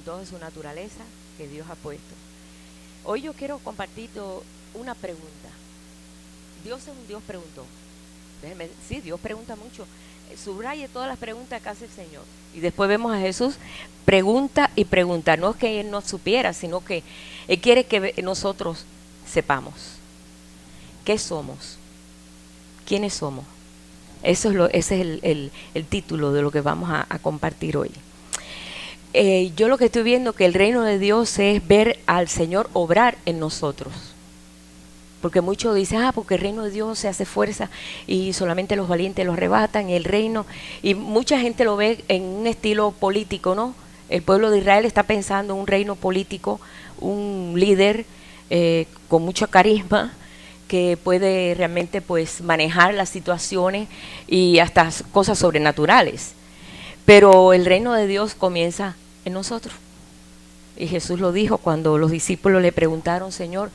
toda su naturaleza que Dios ha puesto. Hoy yo quiero compartir una pregunta. Dios es un Dios preguntón. Sí, Dios pregunta mucho. Subraye todas las preguntas que hace el Señor. Y después vemos a Jesús, pregunta y pregunta. No es que Él no supiera, sino que Él quiere que nosotros sepamos qué somos, quiénes somos. Ese es el título de lo que vamos a compartir hoy. Yo lo que estoy viendo que el reino de Dios es ver al Señor obrar en nosotros. Porque muchos dicen, porque el reino de Dios se hace fuerza y solamente los valientes lo arrebatan, el reino. Y mucha gente lo ve en un estilo político, ¿no? El pueblo de Israel está pensando en un reino político, un líder con mucho carisma, que puede realmente pues manejar las situaciones y hasta cosas sobrenaturales. Pero el reino de Dios comienza en nosotros. Y Jesús lo dijo cuando los discípulos le preguntaron, Señor,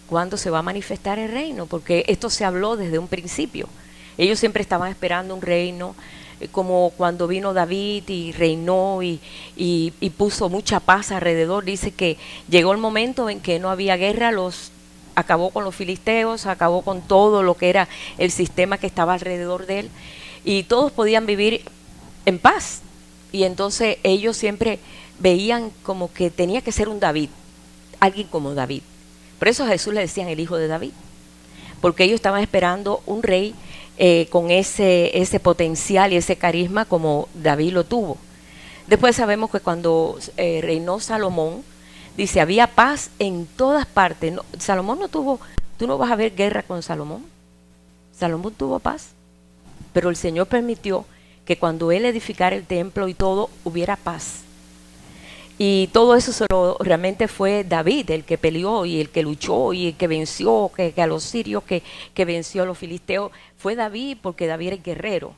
¿cuándo se va a manifestar el reino? Porque esto se habló desde un principio. Ellos siempre estaban esperando un reino, como cuando vino David y reinó y puso mucha paz alrededor. Dice que llegó el momento en que no había guerra, acabó con los filisteos, acabó con todo lo que era el sistema que estaba alrededor de él, y todos podían vivir en paz. Y entonces ellos siempre veían como que tenía que ser un David, alguien como David. Por eso a Jesús le decían el hijo de David, porque ellos estaban esperando un rey con ese potencial y ese carisma como David lo tuvo. Después sabemos que cuando reinó Salomón, dice, había paz en todas partes. No, Salomón no tuvo, tú no vas a ver guerra con Salomón. Salomón tuvo paz, pero el Señor permitió que cuando él edificara el templo y todo, hubiera paz. Y todo eso realmente fue David el que peleó y el que luchó y el que venció, que a los sirios, que venció a los filisteos. Fue David, porque David era el guerrero.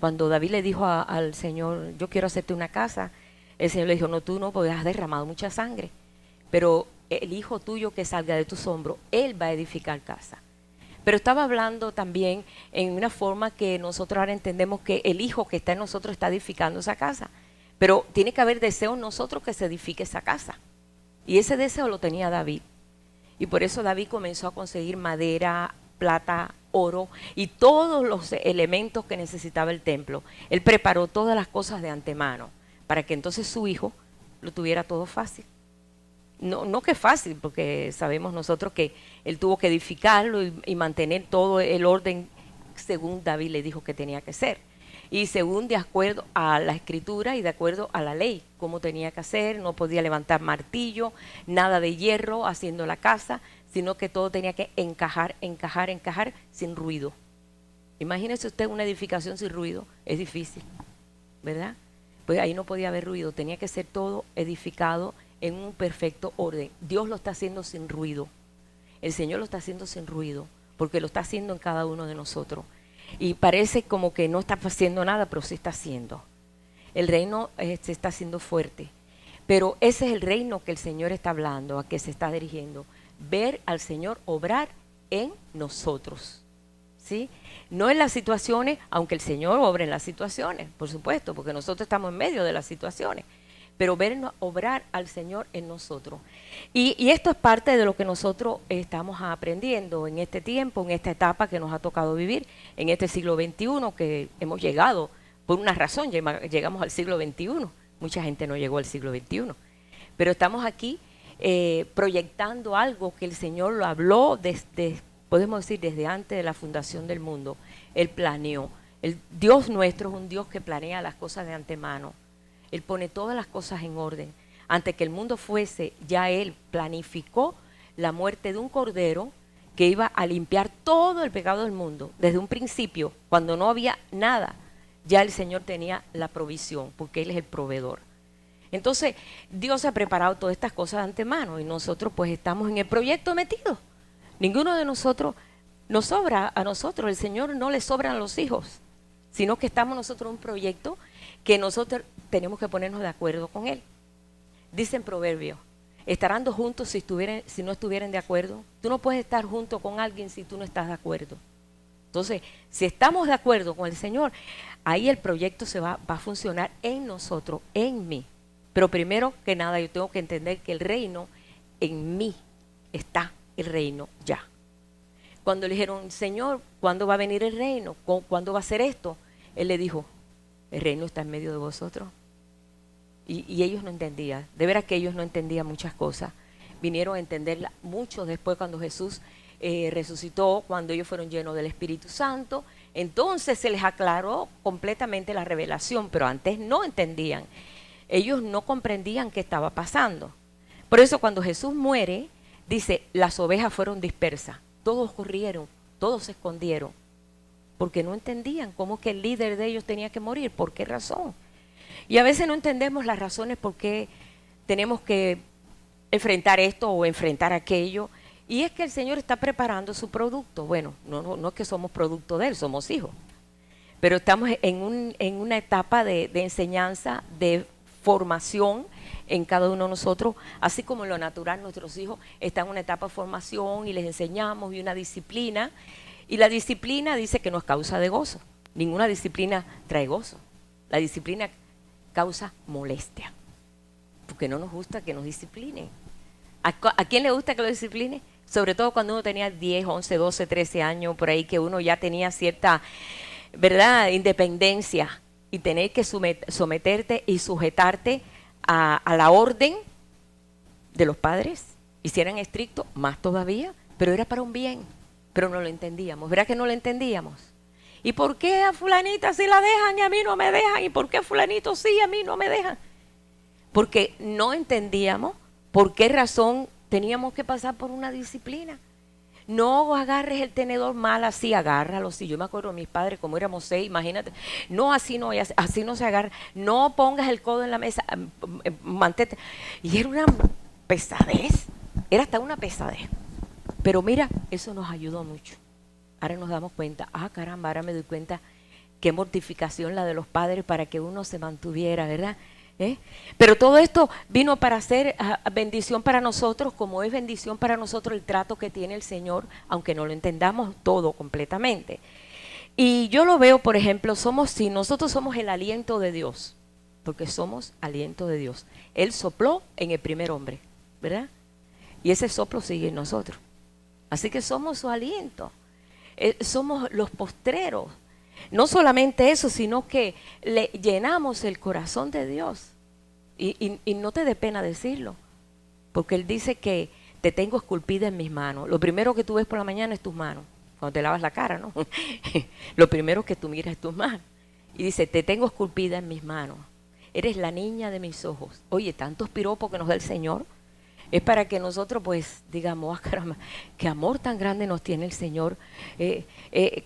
Cuando David le dijo al Señor, yo quiero hacerte una casa, el Señor le dijo, no, tú no, porque has derramado mucha sangre, pero el hijo tuyo que salga de tus hombros, él va a edificar casa. Pero estaba hablando también en una forma que nosotros ahora entendemos que el hijo que está en nosotros está edificando esa casa. Pero tiene que haber deseo en nosotros que se edifique esa casa. Y ese deseo lo tenía David. Y por eso David comenzó a conseguir madera, plata, oro y todos los elementos que necesitaba el templo. Él preparó todas las cosas de antemano para que entonces su hijo lo tuviera todo fácil. No que fácil, porque sabemos nosotros que él tuvo que edificarlo y mantener todo el orden según David le dijo que tenía que ser. Y según de acuerdo a la escritura y de acuerdo a la ley, cómo tenía que hacer. No podía levantar martillo, nada de hierro haciendo la casa, sino que todo tenía que encajar sin ruido. Imagínese usted una edificación sin ruido, es difícil, ¿verdad? Pues ahí no podía haber ruido, tenía que ser todo edificado en un perfecto orden. Dios lo está haciendo sin ruido, el Señor lo está haciendo sin ruido, porque lo está haciendo en cada uno de nosotros. Y parece como que no está haciendo nada, pero sí está haciendo. El reino se está haciendo fuerte. Pero ese es el reino que el Señor está hablando, a que se está dirigiendo. Ver al Señor obrar en nosotros. ¿Sí? No en las situaciones, aunque el Señor obre en las situaciones, por supuesto, porque nosotros estamos en medio de las situaciones. Pero ver obrar al Señor en nosotros. Y esto es parte de lo que nosotros estamos aprendiendo en este tiempo, en esta etapa que nos ha tocado vivir, en este siglo XXI, que hemos llegado, por una razón, llegamos al siglo XXI. Mucha gente no llegó al siglo XXI. Pero estamos aquí proyectando algo que el Señor lo habló desde, podemos decir, desde antes de la fundación del mundo. Él planeó. El Dios nuestro es un Dios que planea las cosas de antemano. Él pone todas las cosas en orden. Antes que el mundo fuese, ya Él planificó la muerte de un cordero que iba a limpiar todo el pecado del mundo. Desde un principio, cuando no había nada, ya el Señor tenía la provisión, porque Él es el proveedor. Entonces, Dios ha preparado todas estas cosas de antemano y nosotros pues estamos en el proyecto metidos. Ninguno de nosotros nos sobra a nosotros, el Señor no le sobran a los hijos, sino que estamos nosotros en un proyecto que nosotros tenemos que ponernos de acuerdo con Él. Dicen proverbios, estarán dos juntos si no estuvieran de acuerdo. Tú no puedes estar junto con alguien si tú no estás de acuerdo. Entonces, si estamos de acuerdo con el Señor, ahí el proyecto va a funcionar en nosotros, en mí. Pero primero que nada yo tengo que entender que el reino en mí está el reino ya. Cuando le dijeron, Señor, ¿cuándo va a venir el reino? ¿Cuándo va a ser esto? Él le dijo, el reino está en medio de vosotros. Y ellos no entendían, de veras que ellos no entendían muchas cosas. Vinieron a entenderla mucho después cuando Jesús resucitó, cuando ellos fueron llenos del Espíritu Santo. Entonces se les aclaró completamente la revelación, pero antes no entendían. Ellos no comprendían qué estaba pasando. Por eso cuando Jesús muere, dice, las ovejas fueron dispersas. Todos corrieron, todos se escondieron, porque no entendían cómo que el líder de ellos tenía que morir, por qué razón. Y a veces no entendemos las razones por qué tenemos que enfrentar esto o enfrentar aquello. Y es que el Señor está preparando su producto. Bueno, no es que somos producto de Él, somos hijos. Pero estamos en una etapa de enseñanza, de formación en cada uno de nosotros, así como en lo natural nuestros hijos están en una etapa de formación y les enseñamos y una disciplina. Y la disciplina dice que no es causa de gozo. Ninguna disciplina trae gozo. La disciplina causa molestia, porque no nos gusta que nos disciplinen. ¿A quién le gusta que lo discipline? Sobre todo cuando uno tenía 10, 11, 12, 13 años, por ahí que uno ya tenía cierta, ¿verdad?, independencia, y tener que someterte y sujetarte a la orden de los padres. Y si eran estrictos, más todavía, pero era para un bien, pero no lo entendíamos. ¿Verdad que no lo entendíamos? ¿Y por qué a fulanita sí la dejan y a mí no me dejan? ¿Y por qué a fulanito sí y a mí no me dejan? Porque no entendíamos por qué razón teníamos que pasar por una disciplina. No agarres el tenedor mal así, agárralo. Si yo me acuerdo de mis padres, como éramos 6, imagínate. No, así no, así no se agarra. No pongas el codo en la mesa, mantente. Y era una pesadez, era hasta una pesadez. Pero mira, eso nos ayudó mucho. Ahora nos damos cuenta, caramba, ahora me doy cuenta qué mortificación la de los padres para que uno se mantuviera, ¿verdad? Pero todo esto vino para ser bendición para nosotros, como es bendición para nosotros el trato que tiene el Señor, aunque no lo entendamos todo completamente. Y yo lo veo, por ejemplo, nosotros somos el aliento de Dios, porque somos aliento de Dios. Él sopló en el primer hombre, ¿verdad? Y ese soplo sigue en nosotros. Así que somos su aliento. Somos los postreros. No solamente eso, sino que le llenamos el corazón de Dios. Y no te dé pena decirlo, porque Él dice que te tengo esculpida en mis manos. Lo primero que tú ves por la mañana es tus manos, cuando te lavas la cara, ¿no? Lo primero que tú miras es tus manos. Y dice, te tengo esculpida en mis manos. Eres la niña de mis ojos. Oye, tantos piropos que nos da el Señor. Es para que nosotros pues digamos, caramba, qué amor tan grande nos tiene el Señor.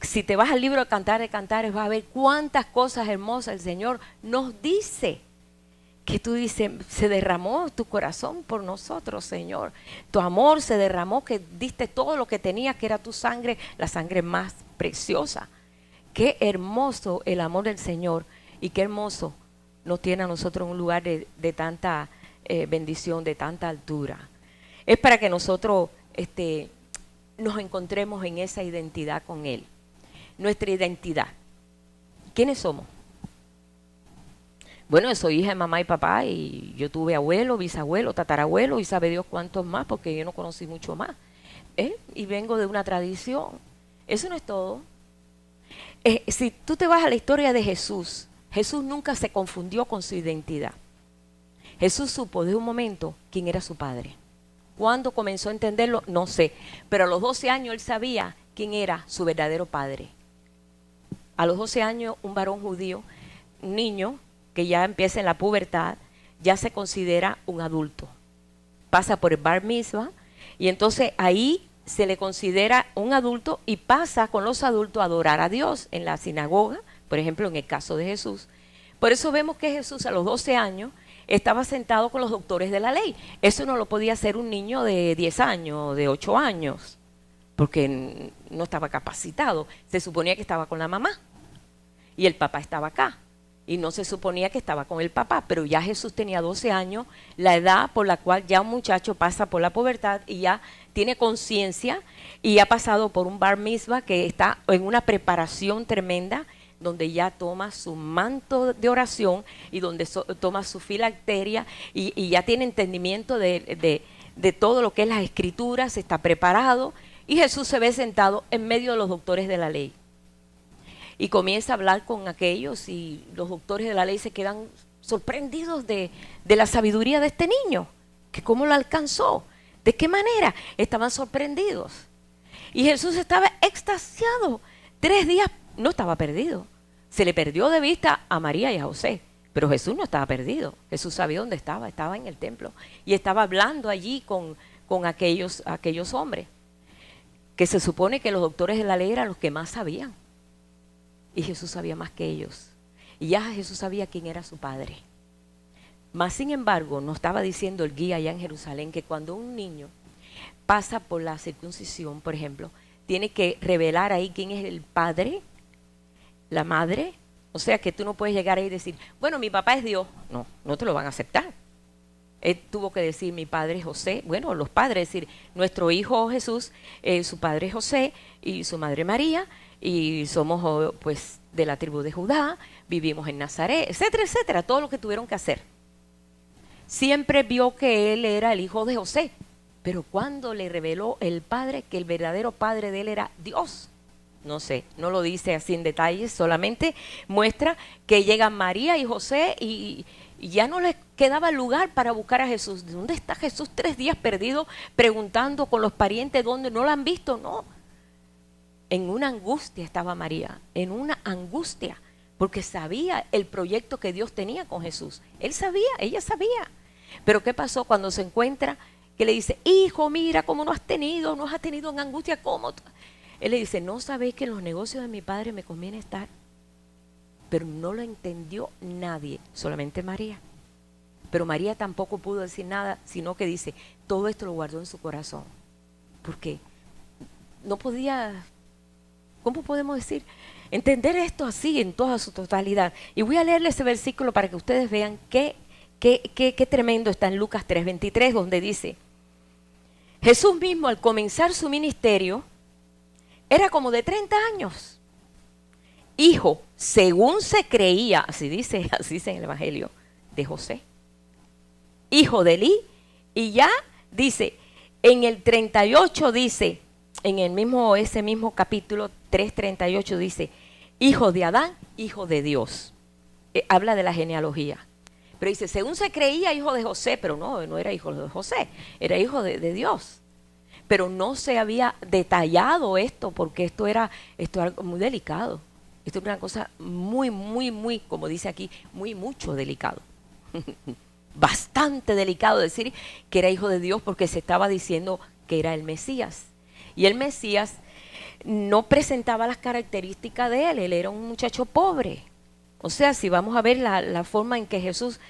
Si te vas al libro de Cantares, vas a ver cuántas cosas hermosas el Señor nos dice. Que tú dices, se derramó tu corazón por nosotros, Señor. Tu amor se derramó, que diste todo lo que tenías, que era tu sangre, la sangre más preciosa. Qué hermoso el amor del Señor y qué hermoso nos tiene a nosotros en un lugar de tanta bendición, de tanta altura. Es para que nosotros nos encontremos en esa identidad con Él. Nuestra identidad. ¿Quiénes somos? Bueno, yo soy hija de mamá y papá y yo tuve abuelo, bisabuelo, tatarabuelo y sabe Dios cuántos más, porque yo no conocí mucho más. Y vengo de una tradición. Eso no es todo. Si tú te vas a la historia de Jesús, Jesús nunca se confundió con su identidad. Jesús supo de un momento quién era su padre. ¿Cuándo comenzó a entenderlo? No sé. Pero a los 12 años él sabía quién era su verdadero padre. A los 12 años un varón judío, un niño que ya empieza en la pubertad, ya se considera un adulto. Pasa por el bar mitzvah y entonces ahí se le considera un adulto y pasa con los adultos a adorar a Dios en la sinagoga, por ejemplo en el caso de Jesús. Por eso vemos que Jesús a los 12 años estaba sentado con los doctores de la ley. Eso no lo podía hacer un niño de 10 años, de 8 años, porque no estaba capacitado. Se suponía que estaba con la mamá y el papá estaba acá. Y no se suponía que estaba con el papá, pero ya Jesús tenía 12 años, la edad por la cual ya un muchacho pasa por la pubertad y ya tiene conciencia y ha pasado por un bar mitzvah que está en una preparación tremenda donde ya toma su manto de oración y donde toma su filacteria y ya tiene entendimiento de todo lo que es las escrituras, está preparado, y Jesús se ve sentado en medio de los doctores de la ley. Y comienza a hablar con aquellos y los doctores de la ley se quedan sorprendidos de la sabiduría de este niño, que cómo lo alcanzó, de qué manera, estaban sorprendidos. Y Jesús estaba extasiado, 3 días no estaba perdido. Se le perdió de vista a María y a José, pero Jesús no estaba perdido. Jesús sabía dónde estaba en el templo y estaba hablando allí con aquellos hombres, que se supone que los doctores de la ley eran los que más sabían. Y Jesús sabía más que ellos. Y ya Jesús sabía quién era su Padre. Mas, sin embargo, nos estaba diciendo el guía allá en Jerusalén que cuando un niño pasa por la circuncisión, por ejemplo, tiene que revelar ahí quién es el padre, la madre. O sea que tú no puedes llegar ahí y decir, bueno, mi papá es Dios. No, no te lo van a aceptar. Él tuvo que decir, mi padre es José. Bueno, los padres, decir, nuestro hijo Jesús, su padre es José y su madre María, y somos pues de la tribu de Judá, vivimos en Nazaret, etcétera, etcétera, todo lo que tuvieron que hacer. Siempre vio que él era el hijo de José, pero cuando le reveló el padre, que el verdadero padre de él era Dios, no sé, no lo dice así en detalles, solamente muestra que llegan María y José y ya no les quedaba lugar para buscar a Jesús. ¿Dónde está Jesús? 3 días perdido, preguntando con los parientes dónde, no lo han visto, no. En una angustia estaba María, en una angustia, porque sabía el proyecto que Dios tenía con Jesús. Él sabía, ella sabía. Pero ¿qué pasó cuando se encuentra? Que le dice, hijo, mira cómo nos has tenido en angustia, ¿cómo? Él le dice, ¿no sabéis que en los negocios de mi padre me conviene estar? Pero no lo entendió nadie, solamente María. Pero María tampoco pudo decir nada, sino que dice, todo esto lo guardó en su corazón. Porque no podía, ¿cómo podemos decir? Entender esto así en toda su totalidad. Y voy a leerle ese versículo para que ustedes vean qué tremendo está en Lucas 3:23, donde dice, Jesús mismo al comenzar su ministerio era como de 30 años. Hijo, según se creía, así dice en el Evangelio, de José. Hijo de Elí, y ya dice, en el 38 dice, en ese mismo capítulo 3:38 dice, hijo de Adán, hijo de Dios. Habla de la genealogía. Pero dice, según se creía hijo de José, pero no era hijo de José, era hijo de Dios. Pero no se había detallado esto, porque esto era algo muy delicado. Esto es una cosa muy, como dice aquí, mucho delicado. Bastante delicado decir que era hijo de Dios, porque se estaba diciendo que era el Mesías. Y el Mesías no presentaba las características de él era un muchacho pobre. O sea, si vamos a ver la forma en que Jesús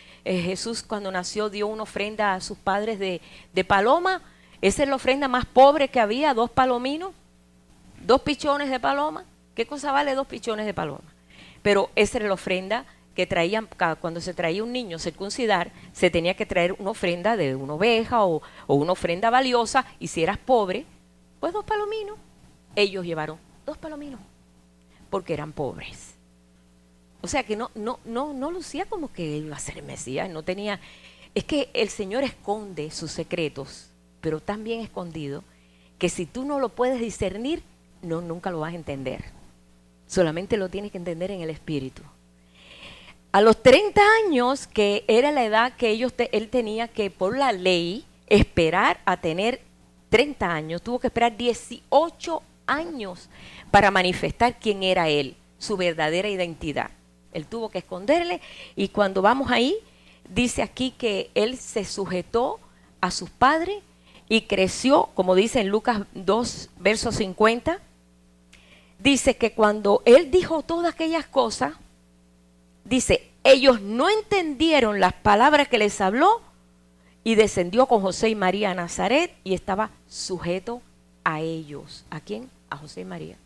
cuando nació dio una ofrenda a sus padres de paloma, esa es la ofrenda más pobre que había, 2 palominos, 2 pichones de paloma. ¿Qué cosa vale 2 pichones de paloma? Pero esa era la ofrenda que traían, cuando se traía un niño circuncidar, se tenía que traer una ofrenda de una oveja o una ofrenda valiosa, y si eras pobre, pues 2 palominos. Ellos llevaron 2 palominos, porque eran pobres. O sea que no lucía como que iba a ser el Mesías, no tenía. Es que el Señor esconde sus secretos, pero tan bien escondido que si tú no lo puedes discernir, nunca lo vas a entender. Solamente lo tienes que entender en el Espíritu. A los 30 años, que era la edad que él tenía que por la ley esperar a tener 30 años, tuvo que esperar 18 años para manifestar quién era él, su verdadera identidad. Él tuvo que esconderle, y cuando vamos ahí, dice aquí que él se sujetó a sus padres y creció, como dice en Lucas 2, verso 50, dice que cuando él dijo todas aquellas cosas, dice, ellos no entendieron las palabras que les habló, y descendió con José y María a Nazaret y estaba sujeto a ellos. ¿A quién? A José y María.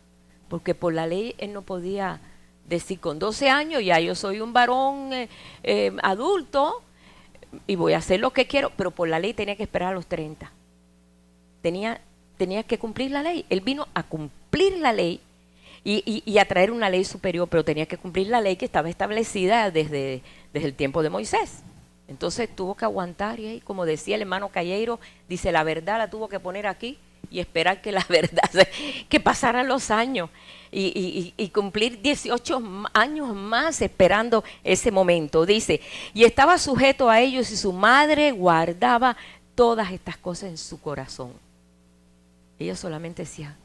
Porque por la ley él no podía decir, con 12 años ya yo soy un varón adulto y voy a hacer lo que quiero, pero por la ley tenía que esperar a los 30. Tenía que cumplir la ley. Él vino a cumplir la ley, y a traer una ley superior, pero tenía que cumplir la ley que estaba establecida desde el tiempo de Moisés. Entonces tuvo que aguantar, y ahí, como decía el hermano Calleiro, dice, la verdad la tuvo que poner aquí y esperar que la verdad, que pasaran los años y cumplir 18 años más esperando ese momento. Dice, y estaba sujeto a ellos y su madre guardaba todas estas cosas en su corazón. Ella solamente decía,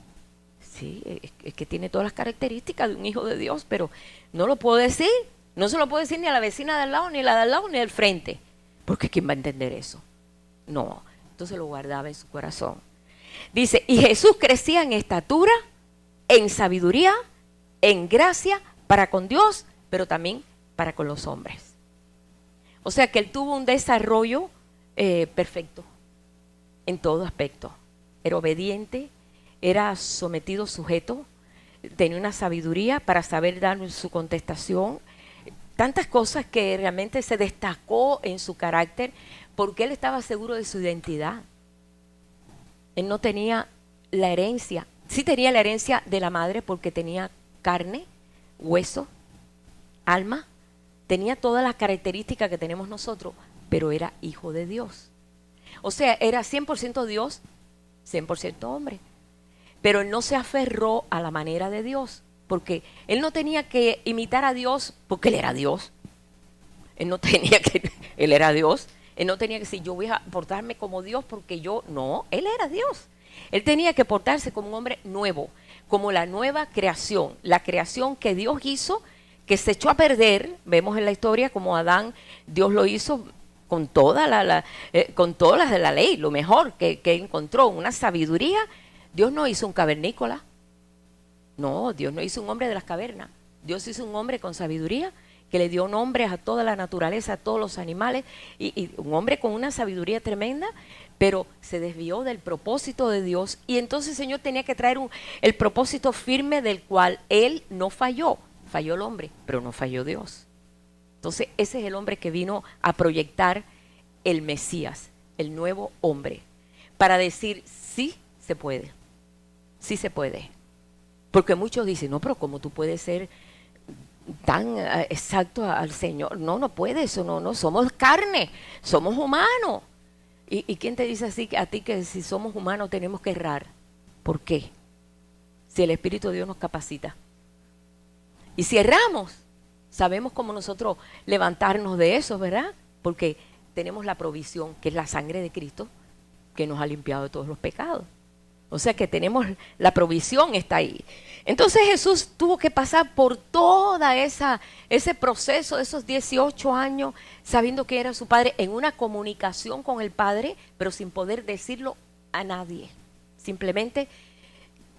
sí, es que tiene todas las características de un hijo de Dios, pero no lo puedo decir. No se lo puedo decir ni a la vecina de al lado, ni la de al lado, ni del frente. Porque ¿quién va a entender eso? No. Entonces lo guardaba en su corazón. Dice, y Jesús crecía en estatura, en sabiduría, en gracia, para con Dios, pero también para con los hombres. O sea que él tuvo un desarrollo perfecto en todo aspecto. Era obediente, era sometido, sujeto, tenía una sabiduría para saber dar su contestación. Tantas cosas que realmente se destacó en su carácter porque él estaba seguro de su identidad. Él no tenía la herencia. Sí tenía la herencia de la madre porque tenía carne, hueso, alma. Tenía todas las características que tenemos nosotros, pero era hijo de Dios. O sea, era 100% Dios, 100% hombre. Pero él no se aferró a la manera de Dios. Porque él no tenía que imitar a Dios porque él era Dios. Él no tenía que, él era Dios. Él no tenía que decir, yo voy a portarme como Dios porque yo, no, él era Dios. Él tenía que portarse como un hombre nuevo, como la nueva creación, la creación que Dios hizo, que se echó a perder. Vemos en la historia como Adán, Dios lo hizo con todas las de la ley, lo mejor que encontró, una sabiduría. Dios no hizo un cavernícola. No, Dios no hizo un hombre de las cavernas. Dios hizo un hombre con sabiduría que le dio nombres a toda la naturaleza, a todos los animales, y un hombre con una sabiduría tremenda, pero se desvió del propósito de Dios. Y entonces el Señor tenía que traer el propósito firme del cual Él no falló. Falló el hombre, pero no falló Dios. Entonces ese es el hombre que vino a proyectar el Mesías, el nuevo hombre, para decir, sí se puede, sí se puede. Porque muchos dicen, no, pero ¿cómo tú puedes ser tan exacto al Señor? No, no puede eso, no, somos carne, somos humanos. ¿Y quién te dice así a ti que si somos humanos tenemos que errar? ¿Por qué? Si el Espíritu de Dios nos capacita. Y si erramos, sabemos cómo nosotros levantarnos de eso, ¿verdad? Porque tenemos la provisión, que es la sangre de Cristo, que nos ha limpiado de todos los pecados. O sea que tenemos, la provisión está ahí. Entonces Jesús tuvo que pasar por toda ese proceso de esos 18 años, sabiendo que era su Padre, en una comunicación con el Padre, pero sin poder decirlo a nadie. Simplemente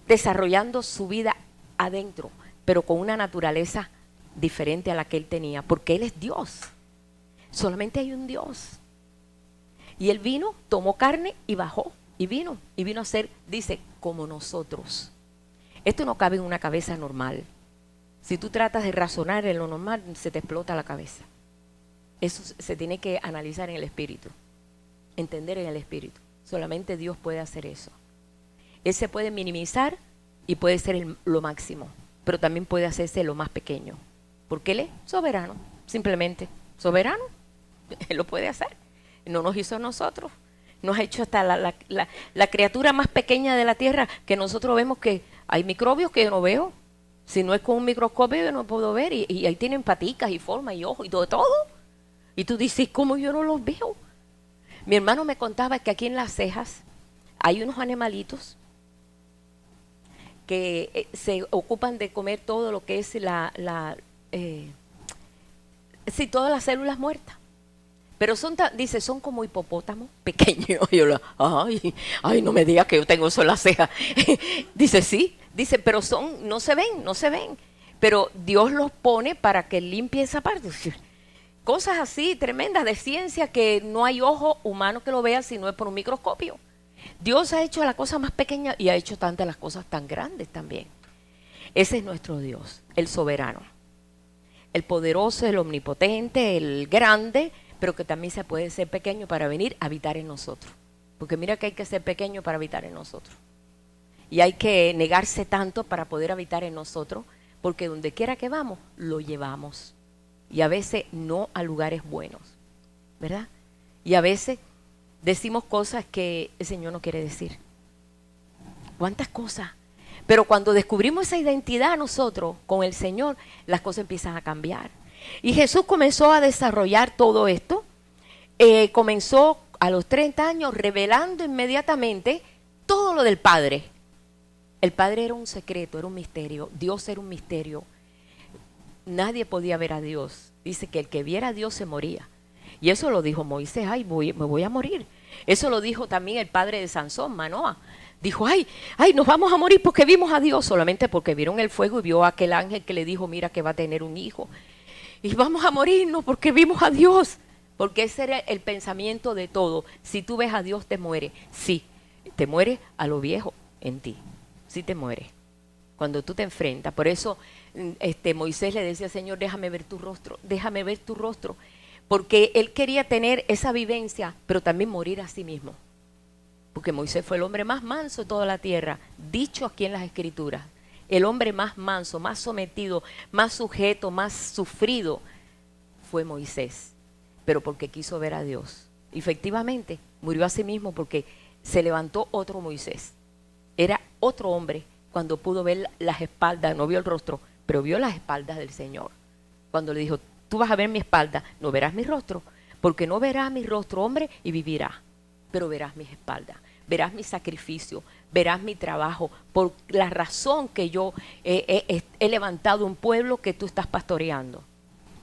desarrollando su vida adentro, pero con una naturaleza diferente a la que él tenía, porque él es Dios. Solamente hay un Dios. Y él vino, tomó carne y bajó. Y vino a ser, dice, como nosotros. Esto no cabe en una cabeza normal. Si tú tratas de razonar en lo normal, se te explota la cabeza. Eso se tiene que analizar en el espíritu, entender en el espíritu. Solamente Dios puede hacer eso. Él se puede minimizar y puede ser lo máximo, pero también puede hacerse lo más pequeño. Porque Él es soberano, simplemente soberano. Él lo puede hacer. No nos hizo a nosotros. Nos ha hecho hasta la criatura más pequeña de la tierra, que nosotros vemos que hay microbios que yo no veo. Si no es con un microscopio yo no puedo ver, y ahí tienen paticas y forma y ojos y todo. Y tú dices, ¿cómo yo no los veo? Mi hermano me contaba que aquí en las cejas hay unos animalitos que se ocupan de comer todo lo que es todas las células muertas. Pero dice, son como hipopótamos pequeños. Y yo, ay, no me digas que yo tengo eso en la ceja. Dice, sí, dice, pero no se ven. Pero Dios los pone para que limpie esa parte. Cosas así tremendas de ciencia que no hay ojo humano que lo vea si no es por un microscopio. Dios ha hecho la cosa más pequeña y ha hecho tantas las cosas tan grandes también. Ese es nuestro Dios, el soberano, el poderoso, el omnipotente, el grande, pero que también se puede ser pequeño para venir a habitar en nosotros. Porque mira que hay que ser pequeño para habitar en nosotros. y hay que negarse tanto para poder habitar en nosotros, porque donde quiera que vamos, lo llevamos. Y a veces no a lugares buenos, ¿verdad? Y a veces decimos cosas que el Señor no quiere decir. ¿Cuántas cosas? Pero cuando descubrimos esa identidad nosotros con el Señor, las cosas empiezan a cambiar. Y Jesús comenzó a desarrollar todo esto. Comenzó a los 30 años revelando inmediatamente todo lo del Padre. El Padre era un secreto, era un misterio. Dios era un misterio. Nadie podía ver a Dios. Dice que el que viera a Dios se moría. Y eso lo dijo Moisés, ay, me voy a morir. Eso lo dijo también el padre de Sansón, Manoah. Dijo, ay, nos vamos a morir porque vimos a Dios, solamente porque vieron el fuego y vio a aquel ángel que le dijo, mira que va a tener un hijo. Y vamos a morirnos porque vimos a Dios. Porque ese era el pensamiento de todo. Si tú ves a Dios, te mueres. Sí, te mueres a lo viejo en ti. Sí te mueres. Cuando tú te enfrentas. Por eso Moisés le decía, Señor, déjame ver tu rostro, déjame ver tu rostro. Porque él quería tener esa vivencia, pero también morir a sí mismo. Porque Moisés fue el hombre más manso de toda la tierra, dicho aquí en las Escrituras. El hombre más manso, más sometido, más sujeto, más sufrido, fue Moisés. Pero porque quiso ver a Dios. Efectivamente, murió a sí mismo porque se levantó otro Moisés. Era otro hombre cuando pudo ver las espaldas, no vio el rostro, pero vio las espaldas del Señor. Cuando le dijo, tú vas a ver mi espalda, no verás mi rostro, porque no verás mi rostro, hombre, y vivirás, pero verás mis espaldas, verás mi sacrificio, verás mi trabajo, por la razón que yo he levantado un pueblo que tú estás pastoreando.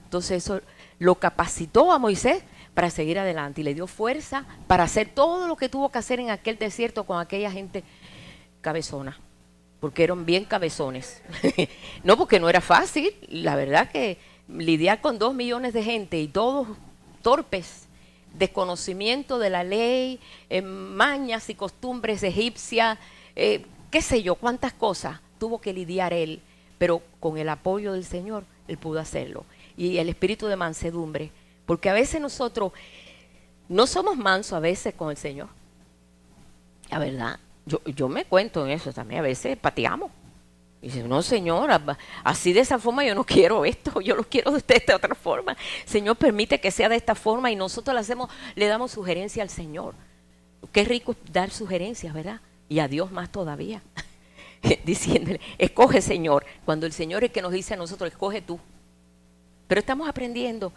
Entonces eso lo capacitó a Moisés para seguir adelante y le dio fuerza para hacer todo lo que tuvo que hacer en aquel desierto con aquella gente cabezona, porque eran bien cabezones. No, porque no era fácil, la verdad que lidiar con 2 millones de gente y todos torpes, desconocimiento de la ley, mañas y costumbres egipcias, qué sé yo, cuántas cosas tuvo que lidiar él, pero con el apoyo del Señor él pudo hacerlo. Y el espíritu de mansedumbre, porque a veces nosotros no somos mansos a veces con el Señor. La verdad, yo me cuento en eso también, a veces pateamos. Y dice, no, Señor, así de esa forma yo no quiero esto, yo lo quiero de esta otra forma. Señor, permite que sea de esta forma y nosotros le damos sugerencia al Señor. Qué rico dar sugerencias, ¿verdad? Y a Dios más todavía. Diciéndole, escoge, Señor. Cuando el Señor es que nos dice a nosotros, escoge tú. Pero estamos aprendiendo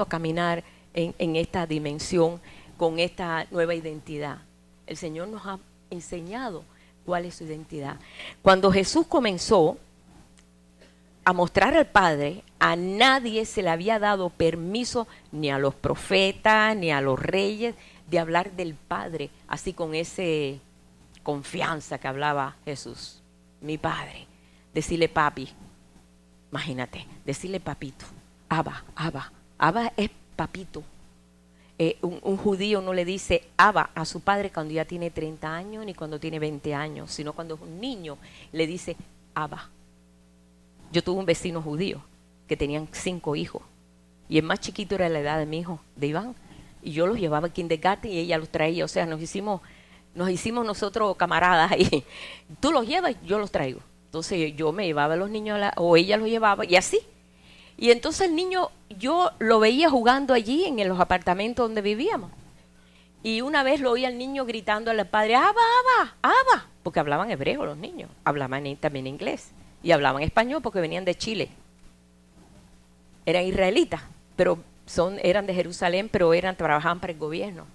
a caminar en esta dimensión, con esta nueva identidad. El Señor nos ha enseñado cuál es su identidad. Cuando Jesús comenzó a mostrar al Padre, a nadie se le había dado permiso, ni a los profetas, ni a los reyes, de hablar del Padre, así con esa confianza que hablaba Jesús. Mi Padre, decirle papi, imagínate, decirle papito, Abba, Abba. Abba es papito. Un judío no le dice Abba a su padre cuando ya tiene 30 años ni cuando tiene 20 años, sino cuando es un niño le dice Abba. Yo tuve un vecino judío que tenían 5 hijos y el más chiquito era la edad de mi hijo, de Iván, y yo los llevaba al kindergarten y ella los traía, o sea, nos hicimos nosotros camaradas y tú los llevas, yo los traigo. Entonces yo me llevaba a los niños o ella los llevaba y así. Y entonces el niño, yo lo veía jugando allí en los apartamentos donde vivíamos. Y una vez lo oí al niño gritando al padre, Abba, Abba, Abba, porque hablaban hebreo los niños, hablaban también inglés y hablaban español porque venían de Chile. Eran israelitas, pero eran de Jerusalén, pero trabajaban para el gobierno.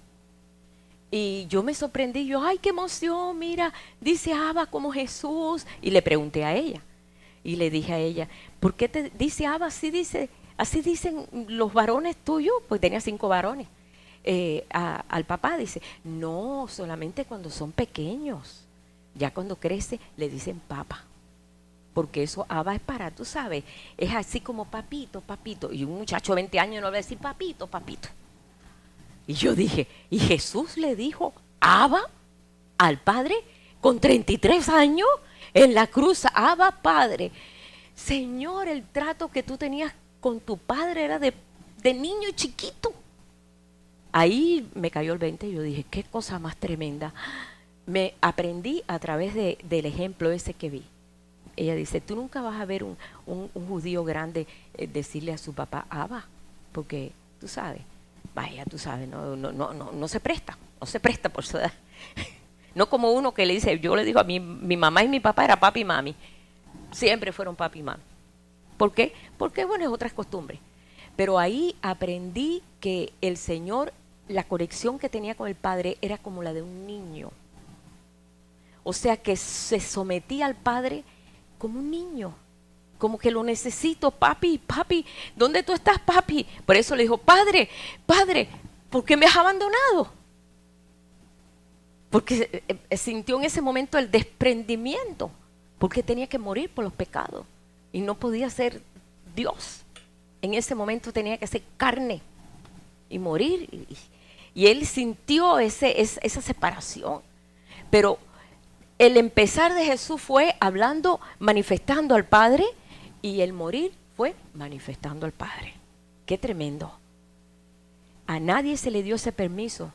Y yo me sorprendí, ay, qué emoción, mira, dice Abba como Jesús. Y le pregunté a ella. Y le dije a ella, ¿por qué te dice Abba? Así dicen los varones tuyos, pues tenía 5 varones. Al papá dice, no, solamente cuando son pequeños. Ya cuando crece le dicen papá. Porque eso Abba es para, tú sabes, es así como papito, papito. Y un muchacho de 20 años no va a decir papito, papito. Y yo dije, ¿y Jesús le dijo Abba al Padre con 33 años? En la cruz, Abba, Padre. Señor, el trato que tú tenías con tu padre era de niño chiquito. Ahí me cayó el 20 y yo dije, qué cosa más tremenda. me aprendí a través del ejemplo ese que vi. Ella dice, tú nunca vas a ver un judío grande decirle a su papá, Abba, porque tú sabes, vaya, tú sabes, no se presta, no se presta por su edad. No como uno que le dice, yo le digo a mi mamá y mi papá era papi y mami, siempre fueron papi y mami. ¿Por qué? Porque, bueno, es otra costumbre. Pero ahí aprendí que el Señor, la conexión que tenía con el Padre era como la de un niño. O sea, que se sometía al Padre como un niño. Como que lo necesito, papi, papi, ¿dónde tú estás, papi? Por eso le dijo, Padre, Padre, ¿por qué me has abandonado? Porque sintió en ese momento el desprendimiento, porque tenía que morir por los pecados y no podía ser Dios. En ese momento tenía que ser carne y morir. Y él sintió esa separación. Pero el empezar de Jesús fue hablando, manifestando al Padre, y el morir fue manifestando al Padre. Qué tremendo. A nadie se le dio ese permiso,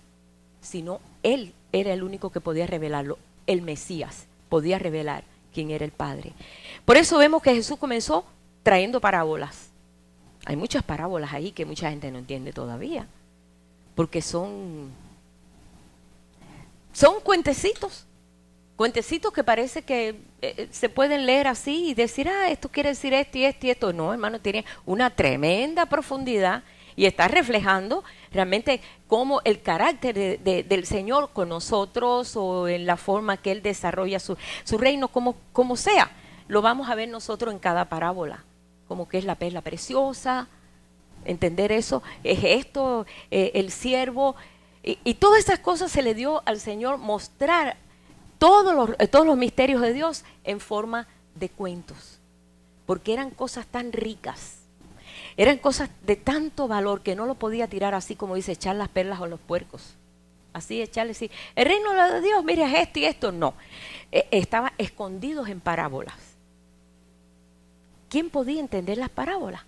sino Él era el único que podía revelarlo. El Mesías podía revelar quién era el Padre. Por eso vemos que Jesús comenzó trayendo parábolas. Hay muchas parábolas ahí que mucha gente no entiende todavía, porque son cuentecitos que parece que se pueden leer así y decir, esto quiere decir esto y esto y esto. No, hermano, tiene una tremenda profundidad y está reflejando realmente cómo el carácter del Señor con nosotros, o en la forma que Él desarrolla su reino, como sea. Lo vamos a ver nosotros en cada parábola, como que es la perla preciosa, entender eso, es esto, el siervo, y todas esas cosas se le dio al Señor mostrar todos los misterios de Dios en forma de cuentos, porque eran cosas tan ricas, eran cosas de tanto valor que no lo podía tirar así como dice, echar las perlas a los puercos, así echarle así, el reino de Dios, mire, es esto y esto, no, estaban escondidos en parábolas. ¿Quién podía entender las parábolas?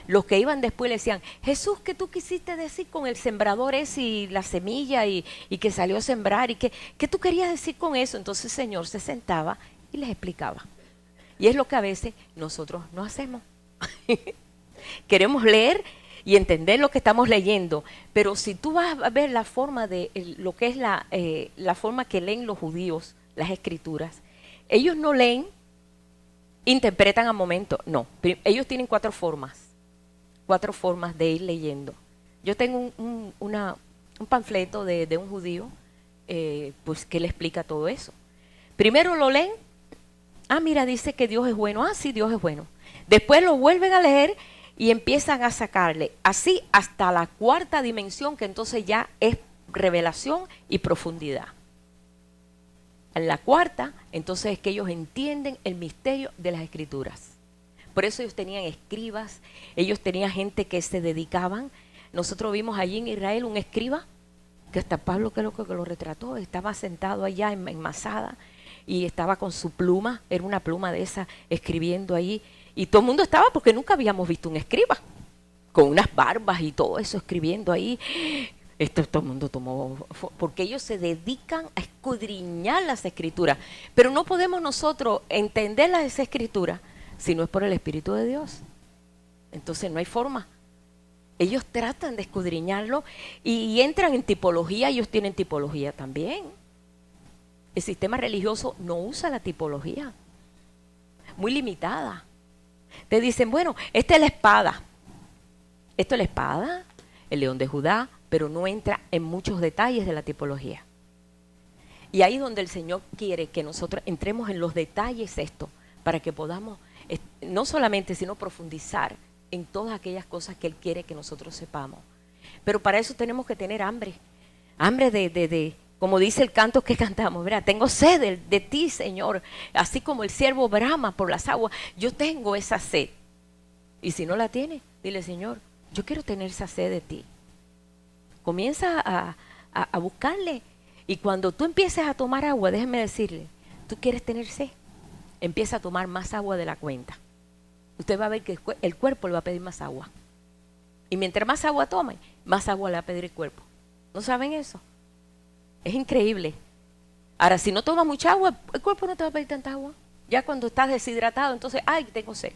Los que iban después le decían, Jesús, ¿qué tú quisiste decir con el sembrador ese y la semilla y que salió a sembrar? ¿Qué tú querías decir con eso? Entonces el Señor se sentaba y les explicaba. Y es lo que a veces nosotros no hacemos. Queremos leer y entender lo que estamos leyendo, pero si tú vas a ver la forma de lo que es la forma que leen los judíos las escrituras, ellos no leen, interpretan a momento, no, ellos tienen cuatro formas de ir leyendo. Yo tengo un panfleto de un judío pues que le explica todo eso. Primero lo leen, mira, dice que Dios es bueno, sí, Dios es bueno. Después lo vuelven a leer y empiezan a sacarle, así hasta la cuarta dimensión, que entonces ya es revelación y profundidad. En la cuarta, entonces es que ellos entienden el misterio de las escrituras. Por eso ellos tenían escribas, ellos tenían gente que se dedicaban. Nosotros vimos allí en Israel un escriba, que hasta Pablo que lo retrató, estaba sentado allá en Masada y estaba con su pluma, era una pluma de esa, escribiendo ahí. Y todo el mundo estaba, porque nunca habíamos visto un escriba, con unas barbas y todo eso, escribiendo ahí. Todo el mundo tomó, porque ellos se dedican a escudriñar las escrituras. Pero no podemos nosotros entender las escrituras si no es por el Espíritu de Dios. Entonces no hay forma. Ellos tratan de escudriñarlo y entran en tipología. Ellos tienen tipología también. El sistema religioso no usa la tipología, muy limitada. Te dicen, bueno, esta es la espada, esto es la espada, el león de Judá, pero no entra en muchos detalles de la tipología. Y ahí es donde el Señor quiere que nosotros entremos en los detalles para que podamos no solamente, sino profundizar en todas aquellas cosas que Él quiere que nosotros sepamos. Pero para eso tenemos que tener hambre de como dice el canto que cantamos, ¿verdad? Tengo sed de ti, Señor, así como el siervo brama por las aguas, yo tengo esa sed. Y si no la tienes, dile, Señor, yo quiero tener esa sed de ti. Comienza a buscarle, y cuando tú empieces a tomar agua, déjeme decirle, tú quieres tener sed, empieza a tomar más agua de la cuenta. Usted va a ver que el cuerpo le va a pedir más agua. Y mientras más agua tome, más agua le va a pedir el cuerpo. ¿No saben eso? Es increíble. Ahora, si no tomas mucha agua, el cuerpo no te va a pedir tanta agua. Ya cuando estás deshidratado, entonces, ay, tengo sed.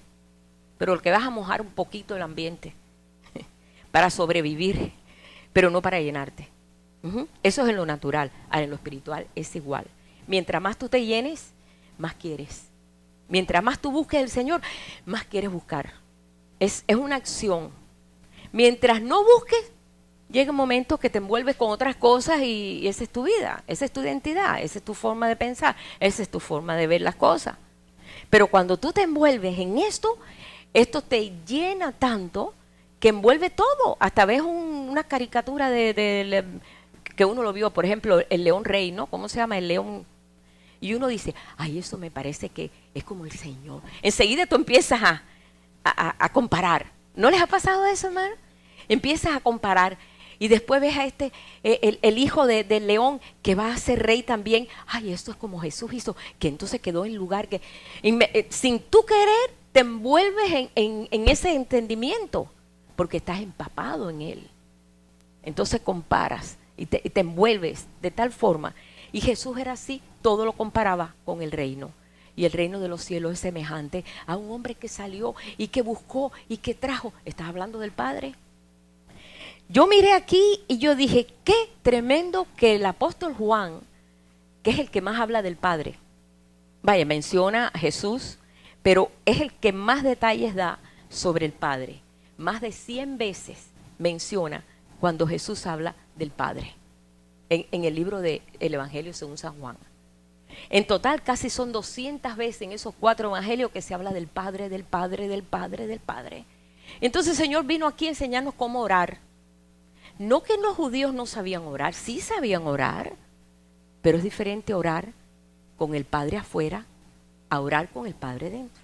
Pero lo que vas a mojar un poquito el ambiente para sobrevivir, pero no para llenarte. Eso es en lo natural. Ahora, en lo espiritual es igual. Mientras más tú te llenes, más quieres. Mientras más tú busques al Señor, más quieres buscar. Es una acción. Mientras no busques, llega un momento que te envuelves con otras cosas y esa es tu vida, esa es tu identidad, esa es tu forma de pensar, esa es tu forma de ver las cosas. Pero cuando tú te envuelves en esto te llena tanto que envuelve todo. Hasta ves una caricatura que uno lo vio, por ejemplo, el león rey, ¿no? ¿Cómo se llama? El león. Y uno dice, ay, eso me parece que es como el Señor. Enseguida tú empiezas a comparar. ¿No les ha pasado eso, hermano? Empiezas a comparar y después ves a el hijo del león que va a ser rey también. Ay, esto es como Jesús hizo, que entonces quedó en lugar que... sin tú querer, te envuelves en ese entendimiento, porque estás empapado en él. Entonces comparas y te envuelves de tal forma. Y Jesús era así, todo lo comparaba con el reino. Y el reino de los cielos es semejante a un hombre que salió y que buscó y que trajo. ¿Estás hablando del Padre? Yo miré aquí y yo dije, qué tremendo que el apóstol Juan, que es el que más habla del Padre, vaya, menciona a Jesús, pero es el que más detalles da sobre el Padre. Más de 100 veces menciona cuando Jesús habla del Padre en el libro del Evangelio según San Juan. En total casi son 200 veces en esos 4 evangelios que se habla del Padre, del Padre, del Padre, del Padre. Entonces el Señor vino aquí a enseñarnos cómo orar. No que los judíos no sabían orar, sí sabían orar, pero es diferente orar con el Padre afuera a orar con el Padre dentro.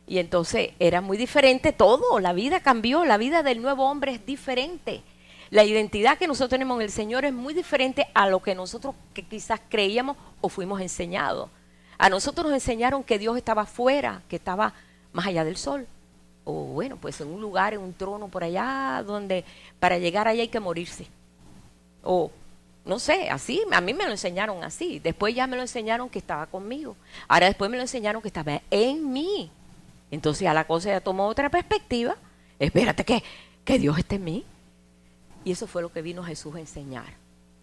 Y entonces era muy diferente todo, la vida cambió, la vida del nuevo hombre es diferente. La identidad que nosotros tenemos en el Señor es muy diferente a lo que nosotros que quizás creíamos o fuimos enseñados. A nosotros nos enseñaron que Dios estaba afuera, que estaba más allá del sol. O bueno, pues en un lugar, en un trono por allá, donde para llegar allá hay que morirse. O no sé, así, a mí me lo enseñaron así. Después ya me lo enseñaron que estaba conmigo. Ahora después me lo enseñaron que estaba en mí. Entonces ya la cosa ya tomó otra perspectiva. Espérate que Dios esté en mí. Y eso fue lo que vino Jesús a enseñar.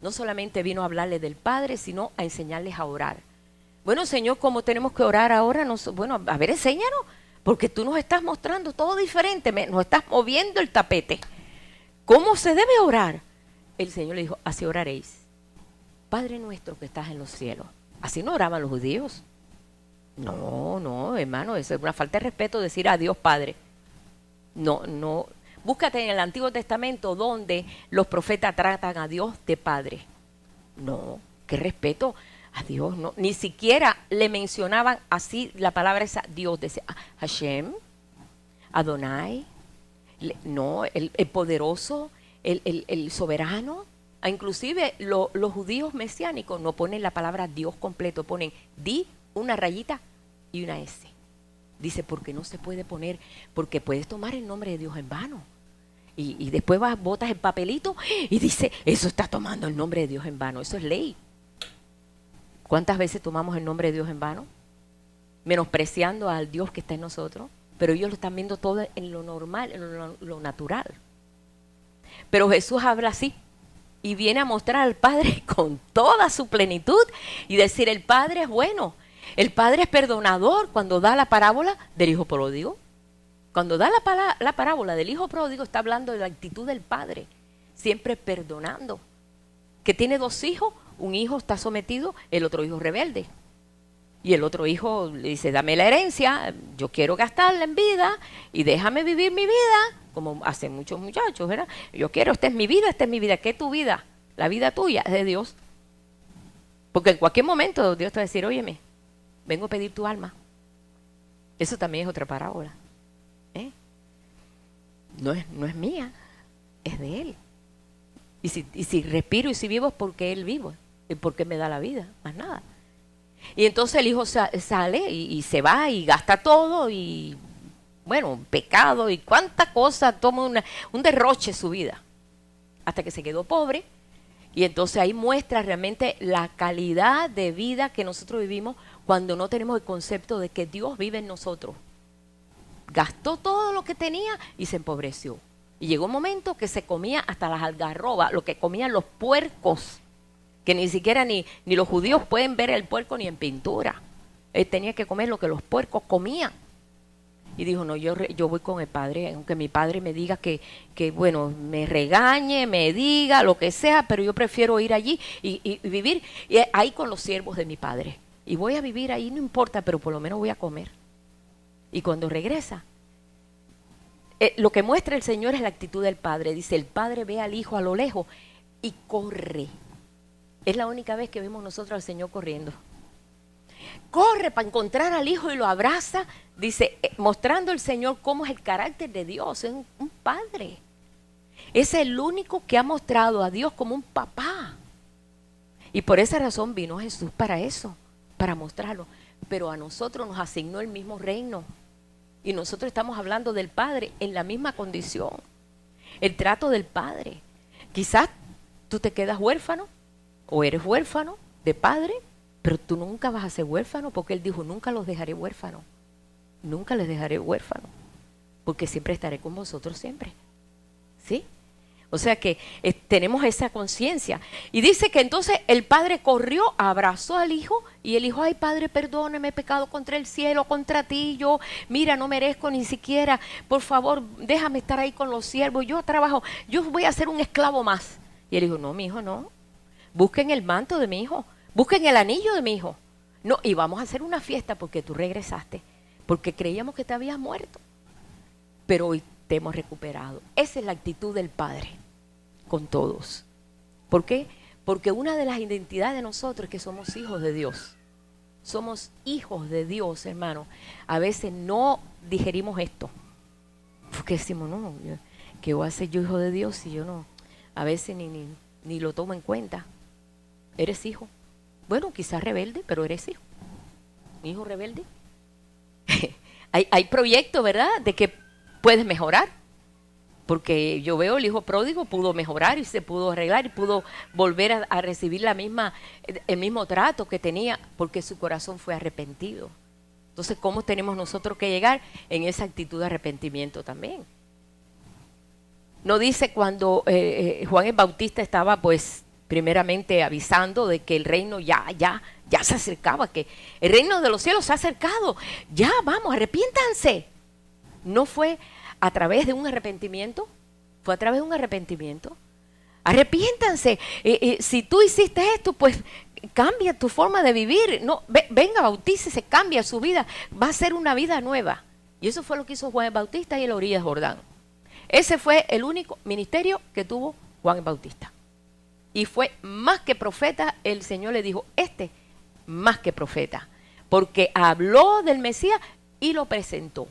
No solamente vino a hablarles del Padre, sino a enseñarles a orar. Bueno, Señor, ¿cómo tenemos que orar ahora? Bueno, a ver, enséñanos, porque tú nos estás mostrando todo diferente, nos estás moviendo el tapete. ¿Cómo se debe orar? El Señor le dijo, así oraréis. Padre nuestro que estás en los cielos. Así no oraban los judíos. No, hermano, eso es una falta de respeto decir a Dios Padre. No. Búscate en el Antiguo Testamento donde los profetas tratan a Dios de Padre. No, qué respeto a Dios. No, ni siquiera le mencionaban así la palabra esa Dios. Decía Hashem, Adonai, no, el poderoso, el soberano. Inclusive los judíos mesiánicos no ponen la palabra Dios completo, ponen di, una rayita y una S. Dice, porque no se puede poner, porque puedes tomar el nombre de Dios en vano. Y después botas el papelito y dice, eso está tomando el nombre de Dios en vano. Eso es ley. ¿Cuántas veces tomamos el nombre de Dios en vano? Menospreciando al Dios que está en nosotros. Pero ellos lo están viendo todo en lo normal, en lo natural. Pero Jesús habla así y viene a mostrar al Padre con toda su plenitud y decir, el Padre es bueno. El Padre es perdonador cuando da la parábola del hijo pródigo. Cuando da la parábola del hijo pródigo está hablando de la actitud del Padre, siempre perdonando. Que tiene 2 hijos, un hijo está sometido, el otro hijo rebelde. Y el otro hijo le dice, dame la herencia, yo quiero gastarla en vida y déjame vivir mi vida, como hacen muchos muchachos, ¿verdad? Yo quiero, esta es mi vida, ¿qué es tu vida? La vida tuya es de Dios. Porque en cualquier momento Dios te va a decir, óyeme, vengo a pedir tu alma. Eso también es otra parábola. No es mía, es de Él. Y si respiro y si vivo es porque Él vivo, y porque me da la vida, más nada. Y entonces el hijo sale y se va y gasta todo y, bueno, pecado y cuánta cosa, toma un derroche su vida. Hasta que se quedó pobre Y entonces ahí muestra realmente la calidad de vida que nosotros vivimos cuando no tenemos el concepto de que Dios vive en nosotros. Gastó todo lo que tenía y se empobreció. Y llegó un momento que se comía hasta las algarrobas, lo que comían los puercos, que ni siquiera ni los judíos pueden ver el puerco ni en pintura. Él tenía que comer lo que los puercos comían. Y dijo, no, yo voy con el Padre, aunque mi Padre me diga que bueno, me regañe, me diga, lo que sea, pero yo prefiero ir allí y vivir ahí con los siervos de mi Padre. Y voy a vivir ahí, no importa, pero por lo menos voy a comer. Y cuando regresa, lo que muestra el Señor es la actitud del Padre. Dice, el Padre ve al Hijo a lo lejos y corre. Es la única vez que vemos nosotros al Señor corriendo. Corre para encontrar al Hijo y lo abraza, dice, mostrando el Señor cómo es el carácter de Dios, es un padre. Es el único que ha mostrado a Dios como un papá. Y por esa razón vino Jesús para eso, para mostrarlo. Pero a nosotros nos asignó el mismo reino. Y nosotros estamos hablando del Padre en la misma condición. El trato del Padre. Quizás tú te quedas huérfano o eres huérfano de padre, pero tú nunca vas a ser huérfano, porque Él dijo, nunca los dejaré huérfanos. Nunca les dejaré huérfanos, porque siempre estaré con vosotros siempre. ¿Sí? O sea que tenemos esa conciencia. Y dice que entonces el Padre corrió, abrazó al Hijo, y el Hijo, ay Padre, perdóname, he pecado contra el cielo, contra ti, yo, mira, no merezco ni siquiera, por favor, déjame estar ahí con los siervos, yo trabajo, yo voy a ser un esclavo más. Y él dijo, no, mi hijo, no. Busquen el manto de mi hijo, busquen el anillo de mi hijo. No, y vamos a hacer una fiesta porque tú regresaste, porque creíamos que te habías muerto, pero hoy te hemos recuperado. Esa es la actitud del Padre con todos. ¿Por qué? Porque una de las identidades de nosotros es que somos hijos de Dios. Somos hijos de Dios, hermano. A veces no digerimos esto, porque decimos, no, ¿qué voy a ser yo hijo de Dios si yo no? A veces ni lo tomo en cuenta. Eres hijo. Bueno, quizás rebelde, pero eres hijo. Mi hijo rebelde. hay proyectos, ¿verdad?, de que puedes mejorar. Porque yo veo el hijo pródigo pudo mejorar y se pudo arreglar y pudo volver a recibir el mismo trato que tenía, porque su corazón fue arrepentido. Entonces, ¿cómo tenemos nosotros que llegar en esa actitud de arrepentimiento también? No dice cuando Juan el Bautista estaba, pues, primeramente avisando de que el reino ya se acercaba, que el reino de los cielos se ha acercado. Ya, vamos, arrepiéntanse. No fue a través de un arrepentimiento, fue a través de un arrepentimiento. Arrepiéntanse. Si tú hiciste esto, pues cambia tu forma de vivir. No, venga, bautícese, cambia su vida. Va a ser una vida nueva. Y eso fue lo que hizo Juan el Bautista y en la orilla de Jordán. Ese fue el único ministerio que tuvo Juan el Bautista. Y fue más que profeta, el Señor le dijo, más que profeta, porque habló del Mesías y lo presentó.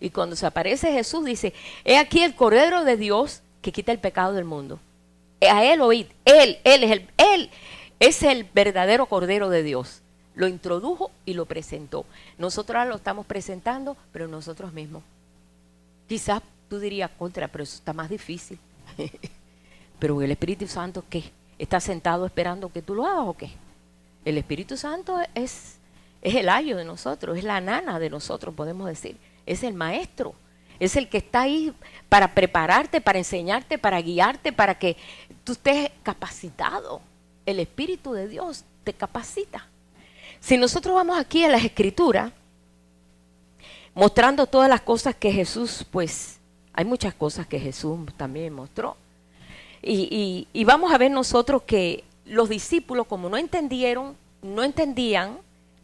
Y cuando se aparece Jesús dice, he aquí el Cordero de Dios que quita el pecado del mundo. A Él oíd, Él es el verdadero Cordero de Dios. Lo introdujo y lo presentó. Nosotros ahora lo estamos presentando, pero nosotros mismos. Quizás tú dirías, pero eso está más difícil. Pero el Espíritu Santo, ¿qué? ¿Está sentado esperando que tú lo hagas o qué? El Espíritu Santo es el ayo de nosotros, es la nana de nosotros, podemos decir. Es el maestro, es el que está ahí para prepararte, para enseñarte, para guiarte, para que tú estés capacitado. El Espíritu de Dios te capacita. Si nosotros vamos aquí a las Escrituras, mostrando todas las cosas que Jesús, pues, hay muchas cosas que Jesús también mostró. Y vamos a ver nosotros que los discípulos, como no entendían,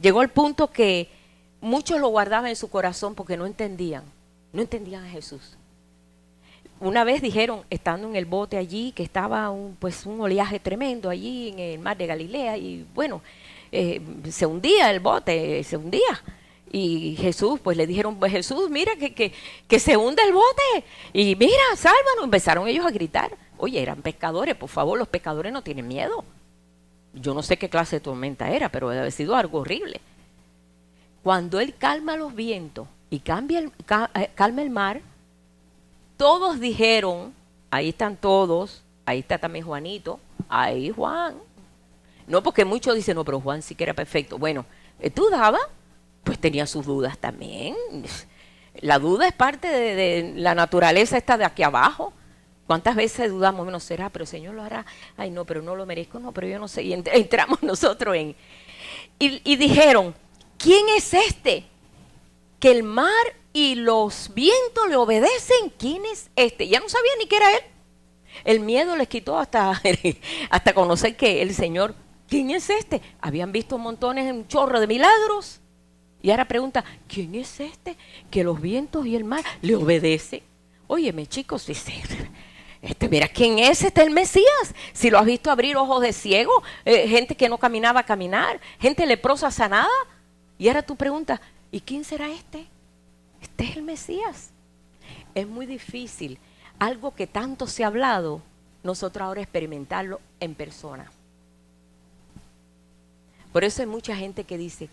llegó al punto que muchos lo guardaban en su corazón porque no entendían a Jesús. Una vez dijeron, estando en el bote allí, que estaba un oleaje tremendo allí en el mar de Galilea, y bueno, se hundía el bote, se hundía. Y Jesús, pues le dijeron, pues Jesús, mira que se hunde el bote, y mira, sálvanos. Empezaron ellos a gritar. Oye, eran pescadores, por favor, los pescadores no tienen miedo. Yo no sé qué clase de tormenta era, pero debe haber sido algo horrible. Cuando Él calma los vientos y calma el mar, todos dijeron, ahí están todos, ahí está también Juanito, Ay, Juan. No, porque muchos dicen, no, pero Juan sí que era perfecto. Bueno, dudaba, pues tenía sus dudas también. La duda es parte de la naturaleza esta de aquí abajo. ¿Cuántas veces dudamos? No será, pero el Señor lo hará. Ay, no, pero no lo merezco. No, pero yo no sé. Y entramos nosotros en... Y dijeron, ¿quién es este? Que el mar y los vientos le obedecen. ¿Quién es este? Ya no sabía ni qué era él. El miedo les quitó hasta conocer que el Señor, ¿quién es este? Habían visto montones, un chorro de milagros. Y ahora pregunta, ¿quién es este? Que los vientos y el mar le obedecen. Óyeme, chicos, dice, mira, ¿quién es este? El Mesías. Si lo has visto abrir ojos de ciego, gente que no caminaba a caminar, gente leprosa sanada. Y ahora tú preguntas, ¿y quién será este? Este es el Mesías. Es muy difícil. Algo que tanto se ha hablado, nosotros ahora experimentarlo en persona. Por eso hay mucha gente que dice,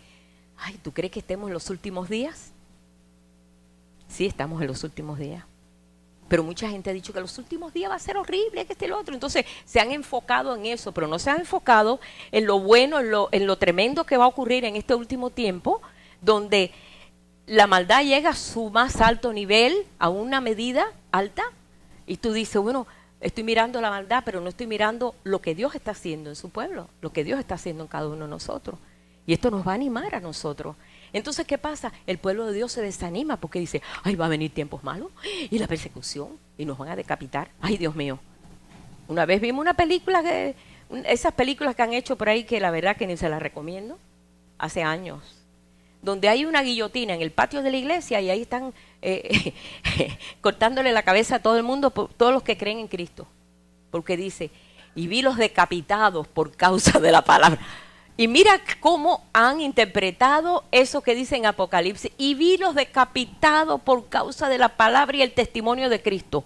ay, ¿tú crees que estemos en los últimos días? Sí, estamos en los últimos días. Pero mucha gente ha dicho que los últimos días va a ser horrible, que lo otro. Entonces se han enfocado en eso, pero no se han enfocado en lo bueno, en lo tremendo que va a ocurrir en este último tiempo, donde la maldad llega a su más alto nivel, a una medida alta, y tú dices, bueno, estoy mirando la maldad, pero no estoy mirando lo que Dios está haciendo en su pueblo, lo que Dios está haciendo en cada uno de nosotros. Y esto nos va a animar a nosotros. Entonces, ¿qué pasa? El pueblo de Dios se desanima porque dice, ay, va a venir tiempos malos y la persecución y nos van a decapitar. Ay, Dios mío. Una vez vimos una película, esas películas que han hecho por ahí que la verdad que ni se las recomiendo, hace años, donde hay una guillotina en el patio de la iglesia y ahí están cortándole la cabeza a todo el mundo, todos los que creen en Cristo. Porque dice, y vi los decapitados por causa de la palabra. Y mira cómo han interpretado eso que dice en Apocalipsis. Y vi los decapitados por causa de la palabra y el testimonio de Cristo.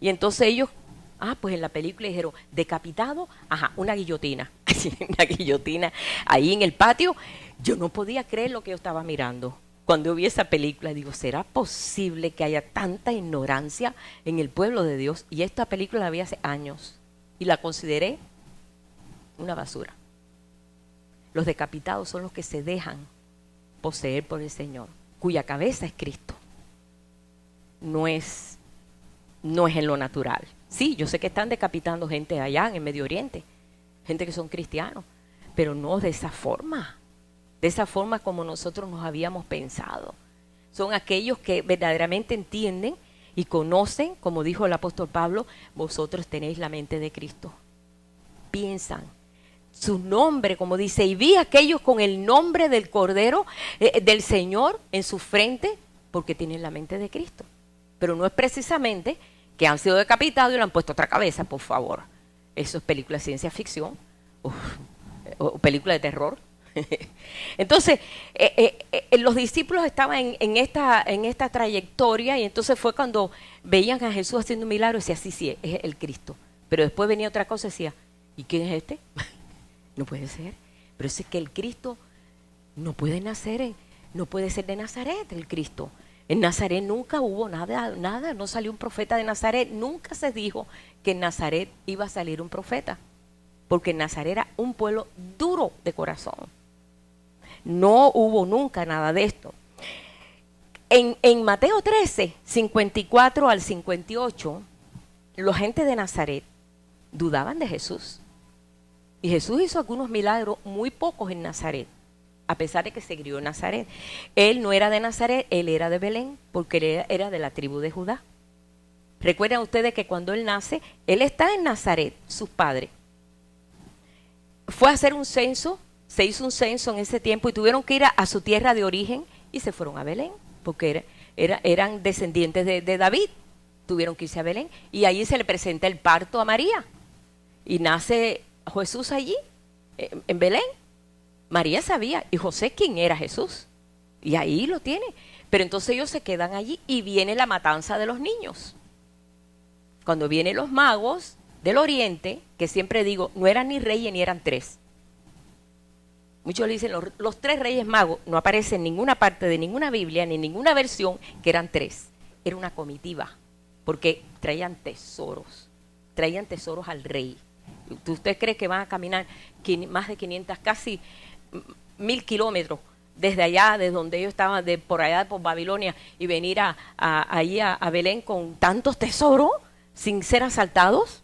Y entonces ellos, pues en la película dijeron, decapitado, una guillotina. Una guillotina ahí en el patio. Yo no podía creer lo que yo estaba mirando. Cuando yo vi esa película, digo, ¿será posible que haya tanta ignorancia en el pueblo de Dios? Y esta película la vi hace años y la consideré una basura. Los decapitados son los que se dejan poseer por el Señor, cuya cabeza es Cristo. No es en lo natural. Sí, yo sé que están decapitando gente allá en el Medio Oriente, gente que son cristianos, pero no de esa forma como nosotros nos habíamos pensado. Son aquellos que verdaderamente entienden y conocen, como dijo el apóstol Pablo, vosotros tenéis la mente de Cristo. Piensan. Su nombre, como dice, y vi a aquellos con el nombre del Cordero, del Señor en su frente, porque tienen la mente de Cristo. Pero no es precisamente que han sido decapitados y le han puesto otra cabeza, por favor. Eso es película de ciencia ficción, o película de terror. Entonces, los discípulos estaban en esta trayectoria, y entonces fue cuando veían a Jesús haciendo un milagro y decían, sí, es el Cristo. Pero después venía otra cosa y decía, ¿y quién es este? No puede ser. Pero es que el Cristo no puede nacer, no puede ser de Nazaret el Cristo. En Nazaret nunca hubo nada, no salió un profeta de Nazaret. Nunca se dijo que en Nazaret iba a salir un profeta, porque en Nazaret era un pueblo duro de corazón. No hubo nunca nada de esto. En Mateo 13, 54 al 58, la gente de Nazaret dudaban de Jesús. Y Jesús hizo algunos milagros, muy pocos en Nazaret, a pesar de que se crió en Nazaret. Él no era de Nazaret, él era de Belén, porque él era de la tribu de Judá. Recuerden ustedes que cuando él nace, él está en Nazaret, sus padres. Fue a hacer un censo, se hizo un censo en ese tiempo y tuvieron que ir a su tierra de origen y se fueron a Belén, porque eran descendientes de David. Tuvieron que irse a Belén y allí se le presenta el parto a María y nace Jesús allí, en Belén. María sabía, y José quién era Jesús, y ahí lo tiene. Pero entonces ellos se quedan allí y viene la matanza de los niños. Cuando vienen los magos del oriente, que siempre digo, no eran ni reyes ni eran tres. Muchos le dicen, los tres reyes magos, no aparece en ninguna parte de ninguna Biblia, ni en ninguna versión, que eran tres. Era una comitiva, porque traían tesoros al rey. ¿Usted cree que van a caminar más de 500, casi 1000 kilómetros desde allá, desde donde ellos estaban, por allá por Babilonia, y venir ahí a Belén con tantos tesoros sin ser asaltados?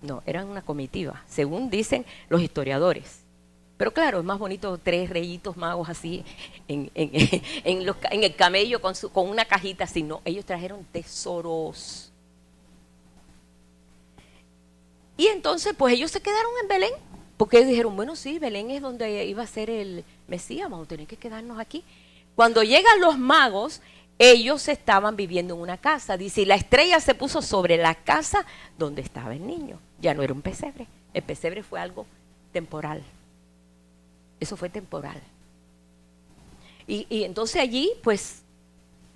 No, eran una comitiva, según dicen los historiadores. Pero claro, es más bonito 3 reyitos magos así en el camello con una cajita así. No, ellos trajeron tesoros. Y entonces pues ellos se quedaron en Belén, porque ellos dijeron, bueno, sí, Belén es donde iba a ser el Mesías, vamos a tener que quedarnos aquí. Cuando llegan los magos, ellos estaban viviendo en una casa. Dice, y la estrella se puso sobre la casa donde estaba el niño. Ya no era un pesebre. El pesebre fue algo temporal. Eso fue temporal. Y entonces allí, pues,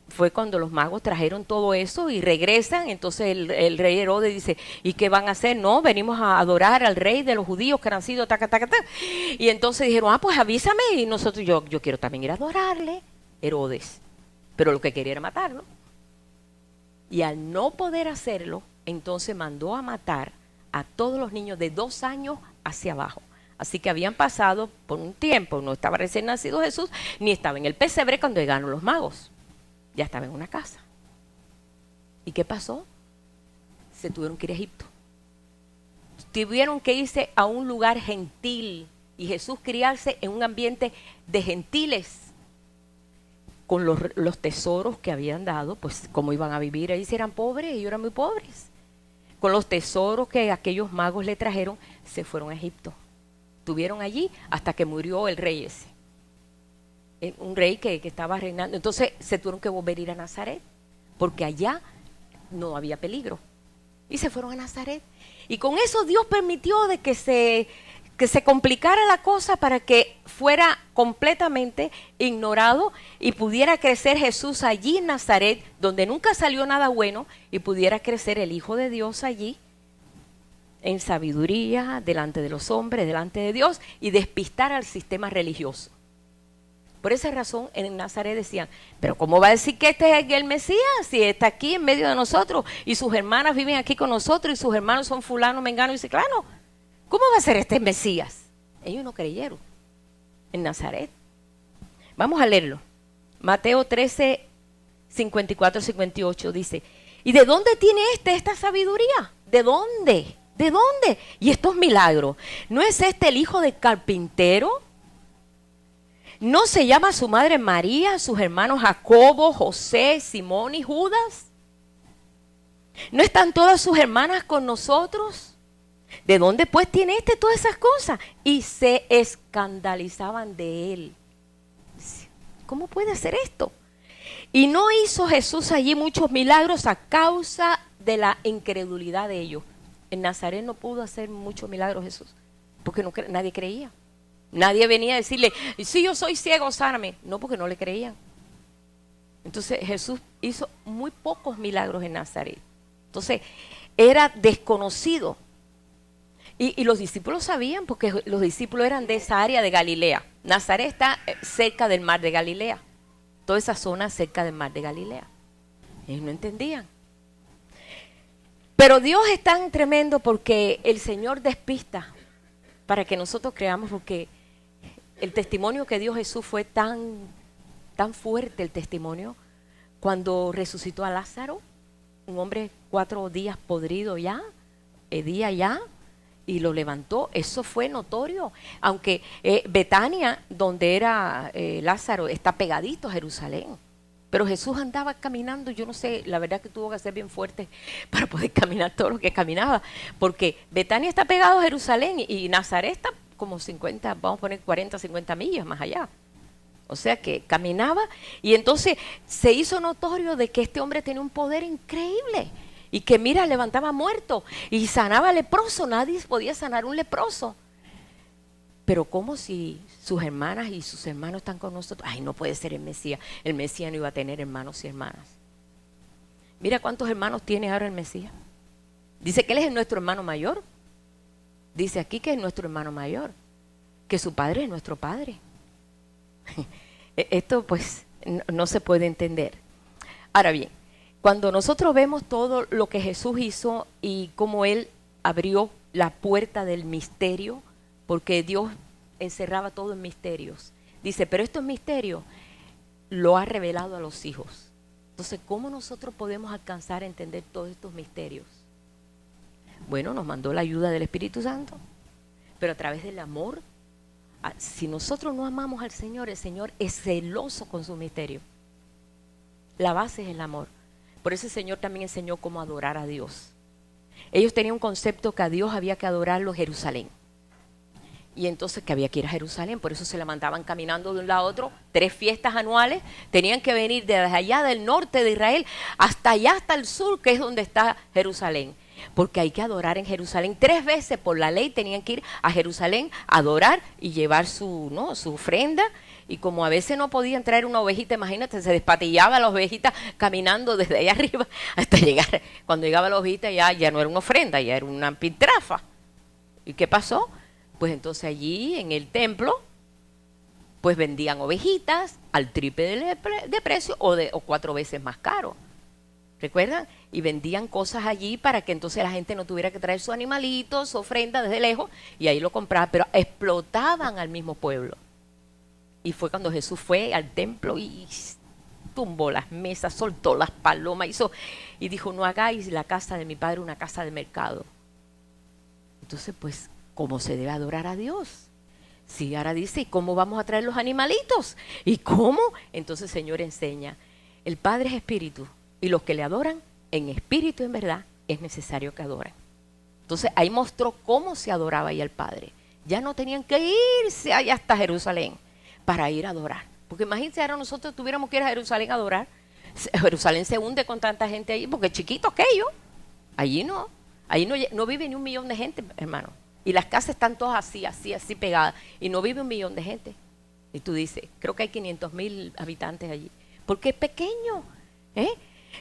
fue cuando los magos trajeron todo eso y regresan. Entonces el rey Herodes dice, ¿y qué van a hacer? No, venimos a adorar al rey de los judíos que han nacido, taca, taca, taca. Y entonces dijeron, pues avísame. Y nosotros, yo quiero también ir a adorarle, Herodes. Pero lo que quería era matarlo. Y al no poder hacerlo, entonces mandó a matar a todos los niños de 2 años hacia abajo. Así que habían pasado por un tiempo, no estaba recién nacido Jesús, ni estaba en el pesebre cuando llegaron los magos. Ya estaba en una casa. ¿Y qué pasó? Se tuvieron que ir a Egipto. Tuvieron que irse a un lugar gentil. Y Jesús criarse en un ambiente de gentiles. Con los tesoros que habían dado, pues cómo iban a vivir ahí si eran pobres, ellos eran muy pobres. Con los tesoros que aquellos magos le trajeron, se fueron a Egipto. Estuvieron allí hasta que murió el rey ese. Un rey que estaba reinando. Entonces se tuvieron que volver a ir a Nazaret, porque allá no había peligro. Y se fueron a Nazaret. Y con eso Dios permitió de que se complicara la cosa para que fuera completamente ignorado y pudiera crecer Jesús allí en Nazaret, donde nunca salió nada bueno, y pudiera crecer el Hijo de Dios allí, en sabiduría, delante de los hombres, delante de Dios, y despistar al sistema religioso. Por esa razón en Nazaret decían, pero ¿cómo va a decir que este es el Mesías si está aquí en medio de nosotros y sus hermanas viven aquí con nosotros y sus hermanos son fulano, mengano y ciclano? ¿Cómo va a ser este Mesías? Ellos no creyeron en Nazaret. Vamos a leerlo. Mateo 13, 54, 58 dice, ¿y de dónde tiene esta sabiduría? ¿De dónde? ¿De dónde? Y estos milagros. ¿No es este el hijo del carpintero? ¿No se llama su madre María, sus hermanos Jacobo, José, Simón y Judas? ¿No están todas sus hermanas con nosotros? ¿De dónde pues tiene todas esas cosas? Y se escandalizaban de él. ¿Cómo puede hacer esto? Y no hizo Jesús allí muchos milagros a causa de la incredulidad de ellos. En Nazaret no pudo hacer muchos milagros Jesús, porque nadie creía. Nadie venía a decirle, si yo soy ciego, sáname. No, porque no le creían. Entonces Jesús hizo muy pocos milagros en Nazaret. Entonces era desconocido. Y los discípulos sabían, porque los discípulos eran de esa área de Galilea. Nazaret está cerca del mar de Galilea. Toda esa zona cerca del mar de Galilea. Ellos no entendían. Pero Dios es tan tremendo porque el Señor despista para que nosotros creamos, porque el testimonio que dio Jesús fue tan fuerte, el testimonio, cuando resucitó a Lázaro, un hombre 4 días podrido ya, y lo levantó. Eso fue notorio, aunque Betania, donde era Lázaro, está pegadito a Jerusalén. Pero Jesús andaba caminando, yo no sé, la verdad que tuvo que ser bien fuerte para poder caminar todo lo que caminaba, porque Betania está pegado a Jerusalén y Nazaret está como 50, vamos a poner 40, 50 millas más allá. O sea que caminaba, y entonces se hizo notorio de que este hombre tenía un poder increíble, y que mira, levantaba muertos y sanaba leproso. Nadie podía sanar un leproso. Pero ¿cómo si sus hermanas y sus hermanos están con nosotros? Ay, no puede ser el Mesías. El Mesías no iba a tener hermanos y hermanas. Mira cuántos hermanos tiene ahora el Mesías. Dice que él es nuestro hermano mayor. Dice aquí que es nuestro hermano mayor, que su padre es nuestro padre. Esto pues no se puede entender. Ahora bien, cuando nosotros vemos todo lo que Jesús hizo y cómo él abrió la puerta del misterio, porque Dios encerraba todo en misterios. Dice, pero estos misterios lo ha revelado a los hijos. Entonces, ¿cómo nosotros podemos alcanzar a entender todos estos misterios? Bueno, nos mandó la ayuda del Espíritu Santo, pero a través del amor. Si nosotros no amamos al Señor, el Señor es celoso con su misterio. La base es el amor. Por eso el Señor también enseñó cómo adorar a Dios. Ellos tenían un concepto que a Dios había que adorarlo en Jerusalén. Y entonces que había que ir a Jerusalén, por eso se la mandaban caminando de un lado a otro, 3 fiestas anuales, tenían que venir desde allá del norte de Israel hasta allá, hasta el sur, que es donde está Jerusalén. Porque hay que adorar en Jerusalén. 3 veces por la ley tenían que ir a Jerusalén a adorar y llevar su ofrenda. Y como a veces no podían traer una ovejita, imagínate, se despatillaba la ovejita caminando desde allá arriba hasta llegar. Cuando llegaba la ovejita ya no era una ofrenda, ya era una piltrafa. ¿Y qué pasó? Pues entonces allí en el templo, pues vendían ovejitas al triple de precio o 4 veces más caro. ¿Recuerdan? Y vendían cosas allí para que entonces la gente no tuviera que traer sus animalitos, su ofrenda desde lejos, y ahí lo compraban, pero explotaban al mismo pueblo. Y fue cuando Jesús fue al templo y tumbó las mesas, soltó las palomas, y dijo, no hagáis la casa de mi padre una casa de mercado. Entonces, pues, ¿cómo se debe adorar a Dios? Si ahora dice, ¿y cómo vamos a traer los animalitos? ¿Y cómo? Entonces el Señor enseña, el Padre es espíritu, y los que le adoran en espíritu y en verdad es necesario que adoren. Entonces ahí mostró cómo se adoraba ahí al Padre. Ya no tenían que irse allá hasta Jerusalén para ir a adorar. Porque imagínense, ahora nosotros tuviéramos que ir a Jerusalén a adorar. Jerusalén se hunde con tanta gente ahí, porque es chiquito aquello. Allí no vive ni 1 millón de gente, hermano. Y las casas están todas así pegadas. Y no vive 1 millón de gente. Y tú dices, creo que hay 500,000 habitantes allí. Porque es pequeño, ¿eh?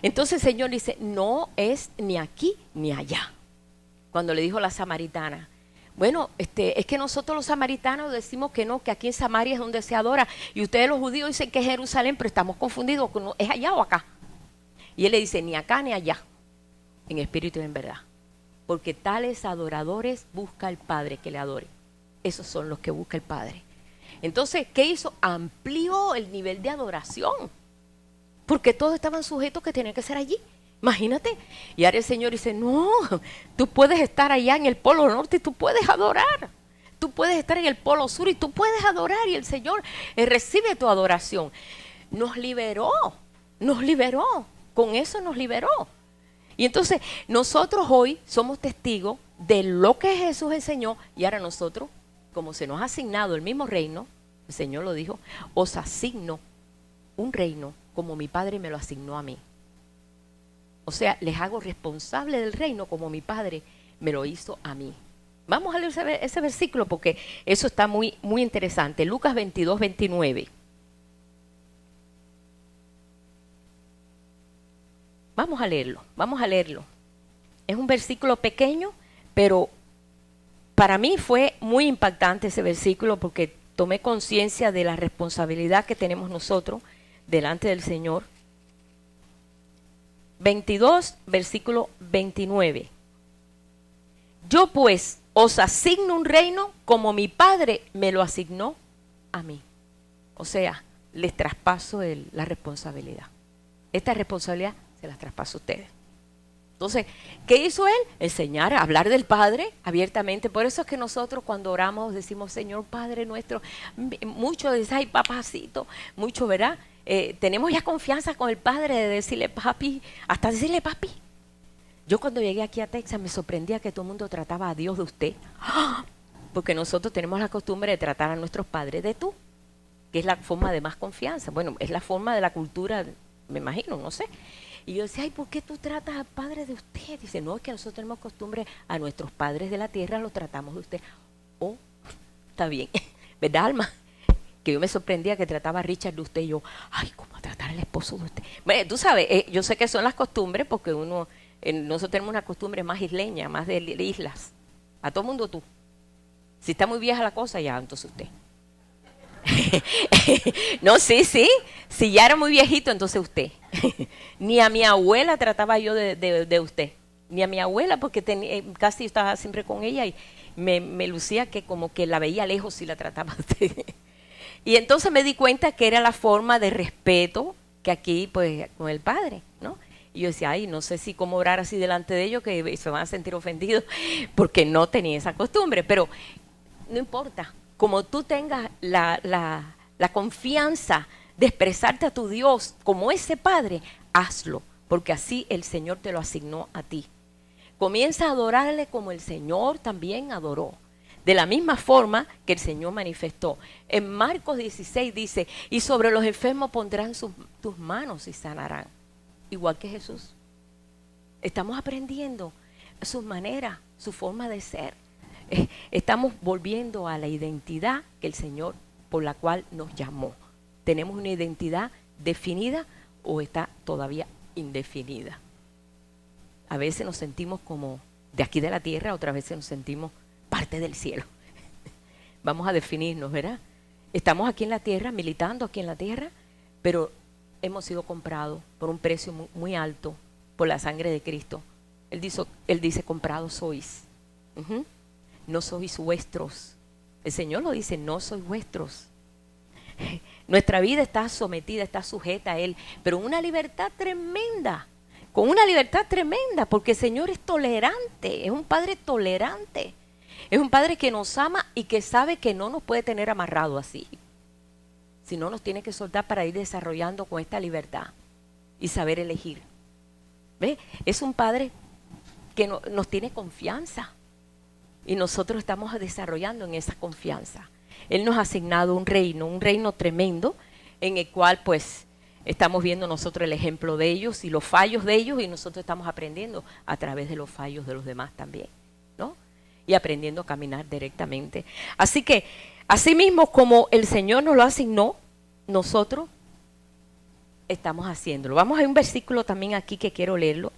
Entonces el Señor dice, no es ni aquí ni allá. Cuando le dijo a la samaritana, bueno, es que nosotros los samaritanos decimos que no, que aquí en Samaria es donde se adora. Y ustedes los judíos dicen que es Jerusalén, pero estamos confundidos, ¿es allá o acá? Y él le dice, ni acá ni allá, en espíritu y en verdad. Porque tales adoradores busca el Padre que le adore. Esos son los que busca el Padre. Entonces, ¿qué hizo? Amplió el nivel de adoración. Porque todos estaban sujetos que tenían que ser allí. Imagínate. Y ahora el Señor dice, no, tú puedes estar allá en el Polo Norte y tú puedes adorar. Tú puedes estar en el Polo Sur y tú puedes adorar. Y el Señor recibe tu adoración. Nos liberó. Con eso nos liberó. Y entonces nosotros hoy somos testigos de lo que Jesús enseñó. Y ahora nosotros, como se nos ha asignado el mismo reino, el Señor lo dijo, os asigno un reino como mi Padre me lo asignó a mí. O sea, les hago responsable del reino como mi Padre me lo hizo a mí. Vamos a leer ese versículo porque eso está muy, muy interesante. Lucas 22, 29. Vamos a leerlo. Es un versículo pequeño, pero para mí fue muy impactante ese versículo porque tomé conciencia de la responsabilidad que tenemos nosotros delante del Señor. 22, versículo 29. Yo pues os asigno un reino como mi Padre me lo asignó a mí. O sea, les traspaso la responsabilidad. Esta responsabilidad se las traspaso a ustedes. Entonces, ¿qué hizo él? Enseñar a hablar del Padre abiertamente. Por eso es que nosotros cuando oramos decimos, Señor Padre nuestro, muchos dicen, ay papacito, mucho, ¿verdad? Tenemos ya confianza con el Padre de decirle papi, hasta decirle papi. Yo cuando llegué aquí a Texas me sorprendía que todo el mundo trataba a Dios de usted. ¡Ah! Porque nosotros tenemos la costumbre de tratar a nuestros padres de tú, que es la forma de más confianza. Bueno, es la forma de la cultura, me imagino, no sé. Y yo decía, ay, ¿por qué tú tratas al padre de usted? Dice, no, es que nosotros tenemos costumbre a nuestros padres de la tierra, los tratamos de usted. Oh, está bien, ¿verdad, Alma? Que yo me sorprendía que trataba a Richard de usted y yo, ay, ¿cómo a tratar al esposo de usted? Bueno, tú sabes, yo sé que son las costumbres porque nosotros tenemos una costumbre más isleña, más de islas. A todo mundo tú. Si está muy vieja la cosa, ya, entonces usted. No, sí. Si ya era muy viejito, entonces usted. Ni a mi abuela trataba yo de usted. ni a mi abuela, porque casi estaba siempre con ella y me lucía que como que la veía lejos y la trataba de... Y entonces me di cuenta que era la forma de respeto que aquí, pues, con el padre, ¿no? Y yo decía, ay, no sé si cómo orar así delante de ellos, que se van a sentir ofendidos, porque no tenía esa costumbre. Pero no importa, como tú tengas la confianza de expresarte a tu Dios como ese padre, hazlo, porque así el Señor te lo asignó a ti. Comienza a adorarle como el Señor también adoró, de la misma forma que el Señor manifestó. En Marcos 16 dice, y sobre los enfermos pondrán tus manos y sanarán. Igual que Jesús. Estamos aprendiendo sus maneras, su forma de ser. Estamos volviendo a la identidad que el Señor por la cual nos llamó. ¿Tenemos una identidad definida o está todavía indefinida? A veces nos sentimos como de aquí de la tierra, otras veces nos sentimos parte del cielo. Vamos a definirnos, ¿verdad? Estamos aquí en la tierra, militando aquí en la tierra, pero hemos sido comprados por un precio muy, muy alto por la sangre de Cristo. Él dice, comprados sois. No sois vuestros. El Señor lo dice, no sois vuestros. Nuestra vida está sometida, está sujeta a Él, pero una libertad tremenda, con una libertad tremenda, porque el Señor es tolerante, es un Padre tolerante, es un Padre que nos ama y que sabe que no nos puede tener amarrado así, sino nos tiene que soltar para ir desarrollando con esta libertad y saber elegir. ¿Ve? Es un Padre que nos tiene confianza y nosotros estamos desarrollando en esa confianza. Él nos ha asignado un reino tremendo en el cual pues estamos viendo nosotros el ejemplo de ellos y los fallos de ellos, y nosotros estamos aprendiendo a través de los fallos de los demás también, ¿no? Y aprendiendo a caminar directamente. Así que, así mismo como el Señor nos lo asignó, nosotros estamos haciéndolo. Vamos a un versículo también aquí que quiero leerlo.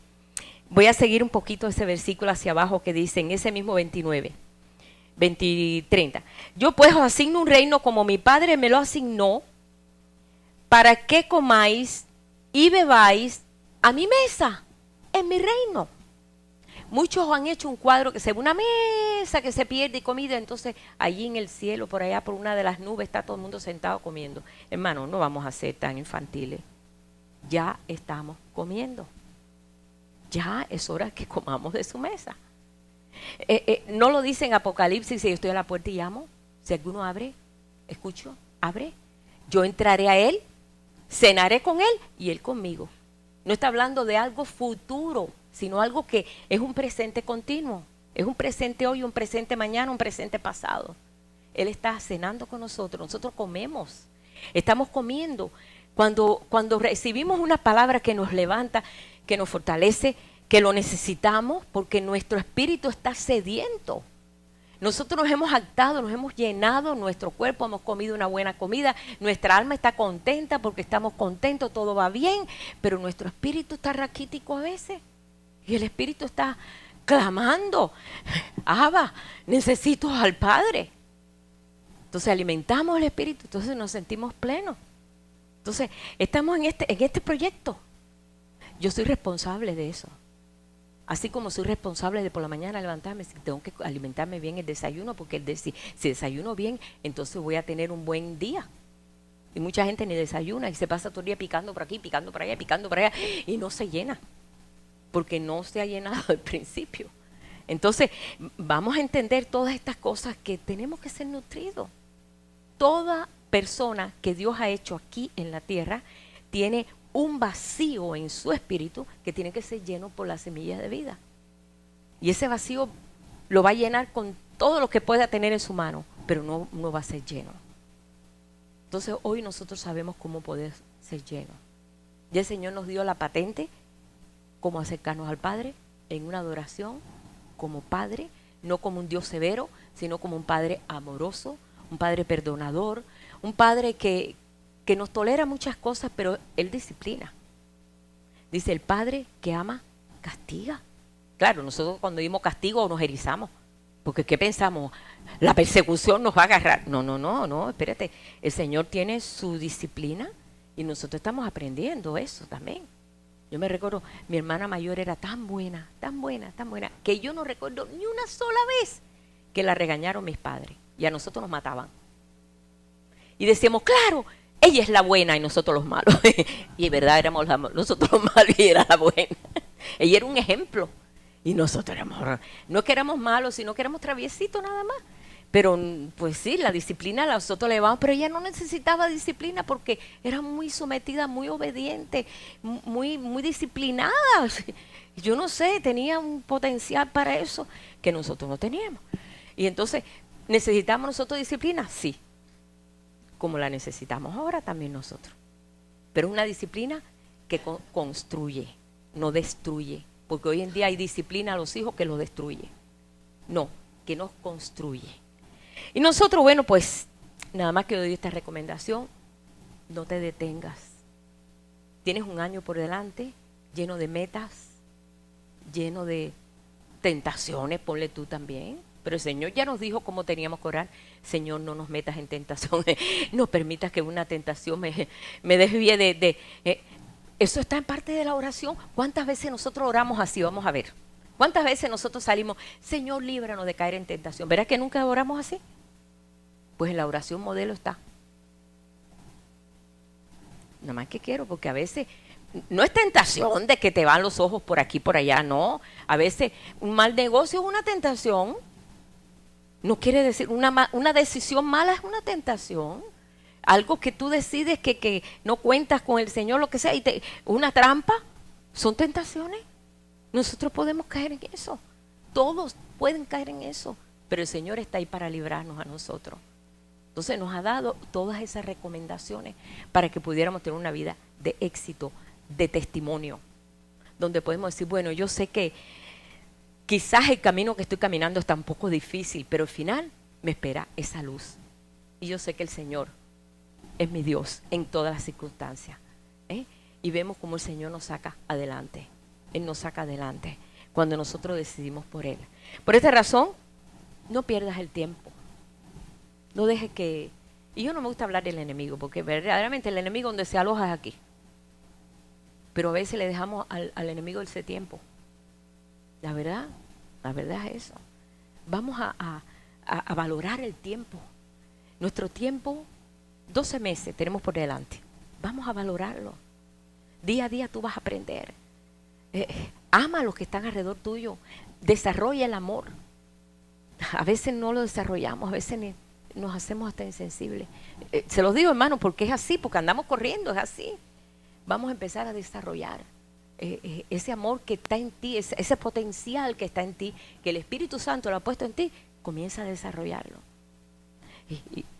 Voy a seguir un poquito ese versículo hacia abajo que dice en ese mismo 30. Yo pues os asigno un reino como mi Padre me lo asignó, para que comáis y bebáis a mi mesa, en mi reino. Muchos han hecho un cuadro que se ve una mesa que se pierde comida, entonces allí en el cielo, por allá por una de las nubes, está todo el mundo sentado comiendo. Hermano, no vamos a ser tan infantiles. Ya estamos comiendo. Ya es hora que comamos de su mesa. No lo dice en Apocalipsis, si yo estoy a la puerta y llamo, si alguno abre, escucho, abre, yo entraré a él, cenaré con él y él conmigo. No está hablando de algo futuro, sino algo que es un presente continuo. Es un presente hoy, un presente mañana, un presente pasado. Él está cenando con nosotros, nosotros comemos, estamos comiendo. Cuando recibimos una palabra que nos levanta, que nos fortalece, que lo necesitamos porque nuestro espíritu está sediento. Nosotros nos hemos actado, nos hemos llenado, nuestro cuerpo hemos comido una buena comida, nuestra alma está contenta porque estamos contentos, todo va bien, pero nuestro espíritu está raquítico a veces. Y el espíritu está clamando, Abba, necesito al Padre. Entonces alimentamos el espíritu, entonces nos sentimos plenos. Entonces estamos en este proyecto. Yo soy responsable de eso. Así como soy responsable de por la mañana levantarme, si tengo que alimentarme bien el desayuno, porque si desayuno bien, entonces voy a tener un buen día. Y mucha gente ni desayuna y se pasa todo el día picando por aquí, picando por allá, picando por allá, y no se llena, porque no se ha llenado al principio. Entonces, vamos a entender todas estas cosas que tenemos que ser nutridos. Toda persona que Dios ha hecho aquí en la tierra tiene un vacío en su espíritu que tiene que ser lleno por las semillas de vida. Y ese vacío lo va a llenar con todo lo que pueda tener en su mano, pero no va a ser lleno. Entonces hoy nosotros sabemos cómo poder ser lleno. Y el Señor nos dio la patente, cómo acercarnos al Padre en una adoración como Padre, no como un Dios severo, sino como un Padre amoroso, un Padre perdonador, un Padre que nos tolera muchas cosas, pero Él disciplina. Dice, el Padre que ama, castiga. Claro, nosotros cuando dimos castigo nos erizamos, porque ¿qué pensamos? La persecución nos va a agarrar. No, espérate. El Señor tiene su disciplina y nosotros estamos aprendiendo eso también. Yo me recuerdo, mi hermana mayor era tan buena, tan buena, tan buena, que yo no recuerdo ni una sola vez que la regañaron mis padres. Y a nosotros nos mataban. Y decíamos, claro, ella es la buena y nosotros los malos. Y en verdad éramos nosotros los malos y ella era la buena. Ella era un ejemplo. Y nosotros éramos, no es que éramos malos, sino que éramos traviesitos nada más. Pero pues sí, la disciplina nosotros le llevamos, pero ella no necesitaba disciplina porque era muy sometida, muy obediente, muy disciplinada. Yo no sé, tenía un potencial para eso que nosotros no teníamos. Y entonces, ¿necesitamos nosotros disciplina? Sí, como la necesitamos ahora también nosotros. Pero es una disciplina que construye, no destruye. Porque hoy en día hay disciplina a los hijos que los destruye. No, que nos construye. Y nosotros, bueno, pues nada más que doy esta recomendación, no te detengas. Tienes un año por delante lleno de metas, lleno de tentaciones, ponle tú también. Pero el Señor ya nos dijo cómo teníamos que orar. Señor, no nos metas en tentación, no permitas que una tentación me desvíe eso está en parte de la oración. ¿Cuántas veces nosotros oramos así? Vamos a ver. ¿Cuántas veces nosotros salimos, Señor, líbranos de caer en tentación? ¿Verdad que nunca oramos así? Pues en la oración modelo está. Nada más que quiero, porque a veces no es tentación de que te van los ojos por aquí, por allá, no. A veces un mal negocio es una tentación. No quiere decir, una decisión mala es una tentación. Algo que tú decides que no cuentas con el Señor, lo que sea, una trampa, son tentaciones. Nosotros podemos caer en eso. Todos pueden caer en eso. Pero el Señor está ahí para librarnos a nosotros. Entonces nos ha dado todas esas recomendaciones para que pudiéramos tener una vida de éxito, de testimonio. Donde podemos decir, bueno, yo sé que quizás el camino que estoy caminando está un poco difícil, pero al final me espera esa luz. Y yo sé que el Señor es mi Dios en todas las circunstancias. Y vemos cómo el Señor nos saca adelante. Él nos saca adelante cuando nosotros decidimos por Él. Por esta razón, no pierdas el tiempo. No dejes que... Y yo no me gusta hablar del enemigo, porque verdaderamente el enemigo donde se aloja es aquí. Pero a veces le dejamos al enemigo ese tiempo. La verdad es eso. Vamos a valorar el tiempo. Nuestro tiempo... 12 meses tenemos por delante. Vamos a valorarlo. Día a día tú vas a aprender. Ama a los que están alrededor tuyo. Desarrolla el amor. A veces no lo desarrollamos, a veces nos hacemos hasta insensibles. Se los digo, hermano, porque es así, porque andamos corriendo, es así. Vamos a empezar a desarrollar ese amor que está en ti, ese potencial que está en ti, que el Espíritu Santo lo ha puesto en ti, comienza a desarrollarlo.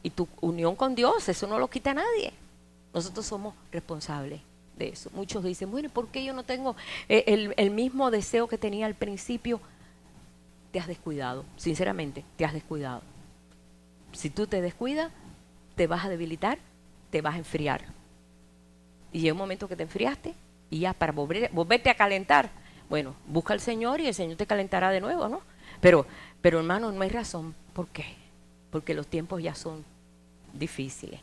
Y tu unión con Dios, eso no lo quita nadie. Nosotros somos responsables de eso. Muchos dicen, bueno, ¿por qué yo no tengo el mismo deseo que tenía al principio? Te has descuidado, sinceramente, te has descuidado. Si tú te descuidas, te vas a debilitar, te vas a enfriar. Y llega un momento que te enfriaste y ya para volverte a calentar, bueno, busca al Señor y el Señor te calentará de nuevo, ¿no? Pero hermano, no hay razón. ¿Por qué? Porque los tiempos ya son difíciles,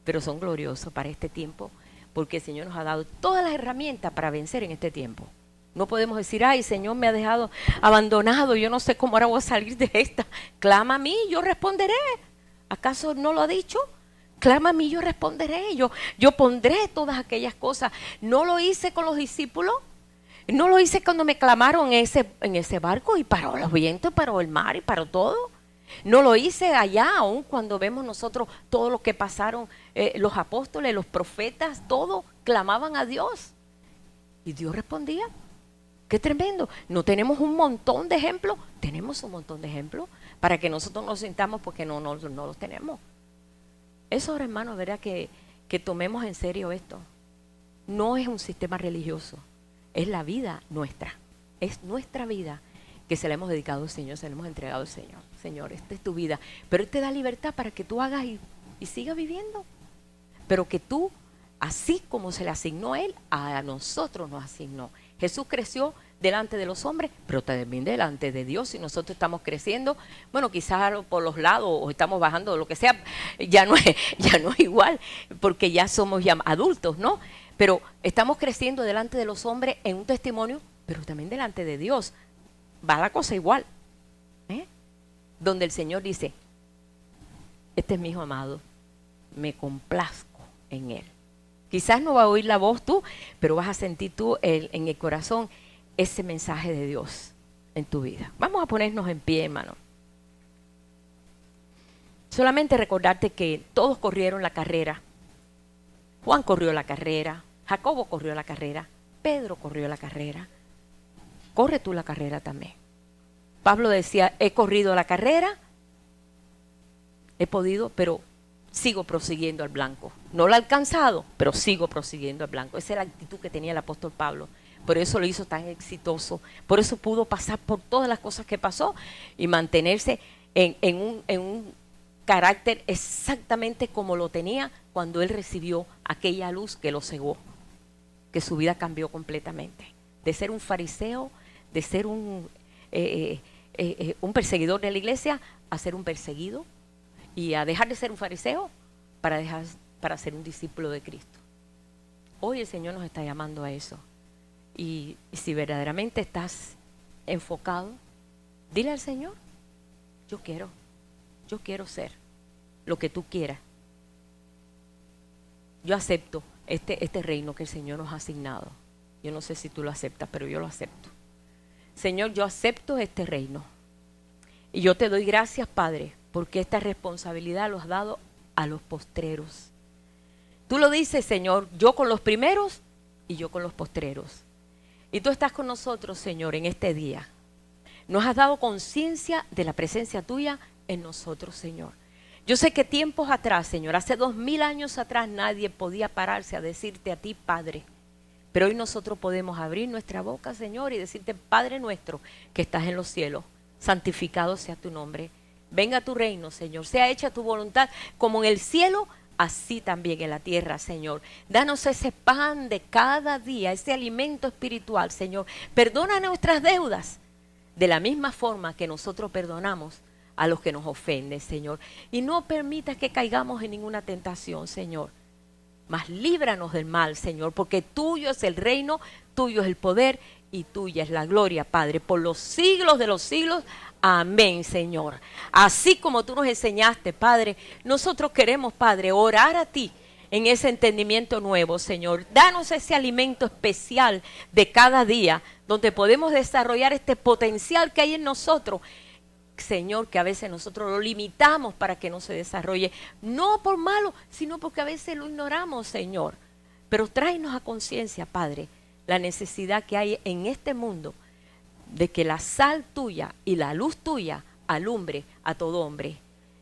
pero son gloriosos para este tiempo, porque el Señor nos ha dado todas las herramientas para vencer en este tiempo. No podemos decir, ay, Señor me ha dejado abandonado, yo no sé cómo ahora voy a salir de esta. Clama a mí, yo responderé. ¿Acaso no lo ha dicho? Clama a mí, yo responderé. Yo pondré todas aquellas cosas. No lo hice con los discípulos. No lo hice cuando me clamaron en ese barco y paró los vientos, paró el mar y paró todo. No lo hice allá, aún cuando vemos nosotros todo lo que pasaron, los apóstoles, los profetas, todos clamaban a Dios. Y Dios respondía. ¡Qué tremendo! ¿No tenemos un montón de ejemplos? Tenemos un montón de ejemplos para que nosotros nos sintamos porque no los tenemos. Eso ahora, hermano, verá que tomemos en serio esto. No es un sistema religioso, es la vida nuestra. Es nuestra vida que se la hemos dedicado al Señor, se la hemos entregado al Señor. Señor, esta es tu vida. Pero Él te da libertad para que tú hagas y sigas viviendo. Pero que tú, así como se le asignó a Él, a nosotros nos asignó. Jesús creció delante de los hombres, pero también delante de Dios. Si nosotros estamos creciendo, bueno, quizás por los lados o estamos bajando, lo que sea, ya no es igual, porque ya somos ya adultos, ¿no? Pero estamos creciendo delante de los hombres en un testimonio, pero también delante de Dios. Va la cosa igual. Donde el Señor dice, este es mi hijo amado, me complazco en él. Quizás no va a oír la voz tú, pero vas a sentir tú en el corazón ese mensaje de Dios en tu vida. Vamos a ponernos en pie, hermano. Solamente recordarte que todos corrieron la carrera. Juan corrió la carrera, Jacobo corrió la carrera, Pedro corrió la carrera. Corre tú la carrera también. Pablo decía, he corrido la carrera, he podido, pero sigo prosiguiendo al blanco. No lo he alcanzado, pero sigo prosiguiendo al blanco. Esa es la actitud que tenía el apóstol Pablo. Por eso lo hizo tan exitoso. Por eso pudo pasar por todas las cosas que pasó y mantenerse en un carácter exactamente como lo tenía cuando él recibió aquella luz que lo cegó. Que su vida cambió completamente. De ser un fariseo, de ser un perseguidor de la iglesia, a ser un perseguido. Y a dejar de ser un fariseo para ser un discípulo de Cristo. Hoy el Señor nos está llamando a eso. Y si verdaderamente estás enfocado, dile al Señor, yo quiero ser lo que tú quieras. Yo acepto este reino que el Señor nos ha asignado. Yo no sé si tú lo aceptas, pero yo lo acepto. Señor, yo acepto este reino. Y yo te doy gracias, Padre, porque esta responsabilidad lo has dado a los postreros. Tú lo dices, Señor, yo con los primeros y yo con los postreros. Y tú estás con nosotros, Señor, en este día. Nos has dado conciencia de la presencia tuya en nosotros, Señor. Yo sé que tiempos atrás, Señor, hace 2000 años atrás nadie podía pararse a decirte a ti, Padre. Pero hoy nosotros podemos abrir nuestra boca, Señor, y decirte, Padre nuestro, que estás en los cielos, santificado sea tu nombre. Venga tu reino, Señor, sea hecha tu voluntad como en el cielo, así también en la tierra, Señor. Danos ese pan de cada día, ese alimento espiritual, Señor. Perdona nuestras deudas de la misma forma que nosotros perdonamos a los que nos ofenden, Señor. Y no permitas que caigamos en ninguna tentación, Señor. Mas líbranos del mal, Señor, porque tuyo es el reino, tuyo es el poder y tuya es la gloria, Padre, por los siglos de los siglos. Amén, Señor. Así como tú nos enseñaste, Padre, nosotros queremos, Padre, orar a ti en ese entendimiento nuevo, Señor. Danos ese alimento especial de cada día, donde podemos desarrollar este potencial que hay en nosotros, Señor, que a veces nosotros lo limitamos para que no se desarrolle, no por malo, sino porque a veces lo ignoramos, Señor. Pero tráenos a conciencia, Padre, la necesidad que hay en este mundo de que la sal tuya y la luz tuya alumbre a todo hombre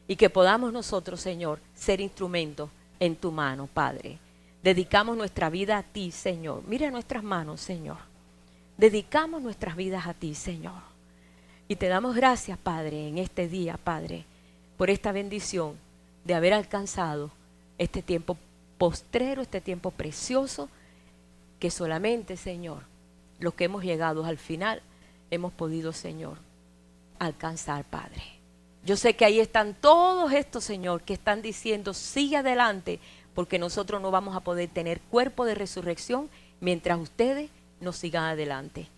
y que podamos nosotros, Señor, ser instrumentos en tu mano, Padre. Dedicamos nuestra vida a ti, Señor. Mira nuestras manos, Señor. Dedicamos nuestras vidas a ti, Señor. Y te damos gracias, Padre, en este día, Padre, por esta bendición de haber alcanzado este tiempo postrero, este tiempo precioso, que solamente, Señor, los que hemos llegado al final, hemos podido, Señor, alcanzar, Padre. Yo sé que ahí están todos estos, Señor, que están diciendo, sigue adelante, porque nosotros no vamos a poder tener cuerpo de resurrección mientras ustedes no sigan adelante.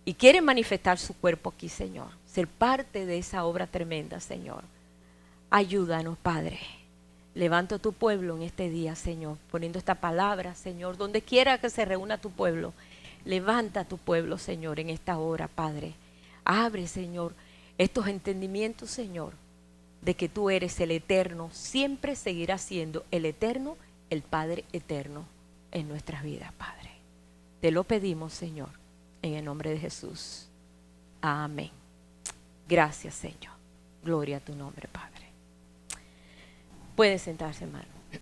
Y quieren manifestar su cuerpo aquí, Señor. Ser parte de esa obra tremenda, Señor. Ayúdanos, Padre. Levanta a tu pueblo en este día, Señor. Poniendo esta palabra, Señor. Donde quiera que se reúna tu pueblo. Levanta a tu pueblo, Señor, en esta hora, Padre. Abre, Señor, estos entendimientos, Señor, de que tú eres el eterno. Siempre seguirás siendo el eterno, el Padre eterno en nuestras vidas, Padre. Te lo pedimos, Señor. En el nombre de Jesús. Amén. Gracias, Señor. Gloria a tu nombre, Padre. Pueden sentarse, hermano.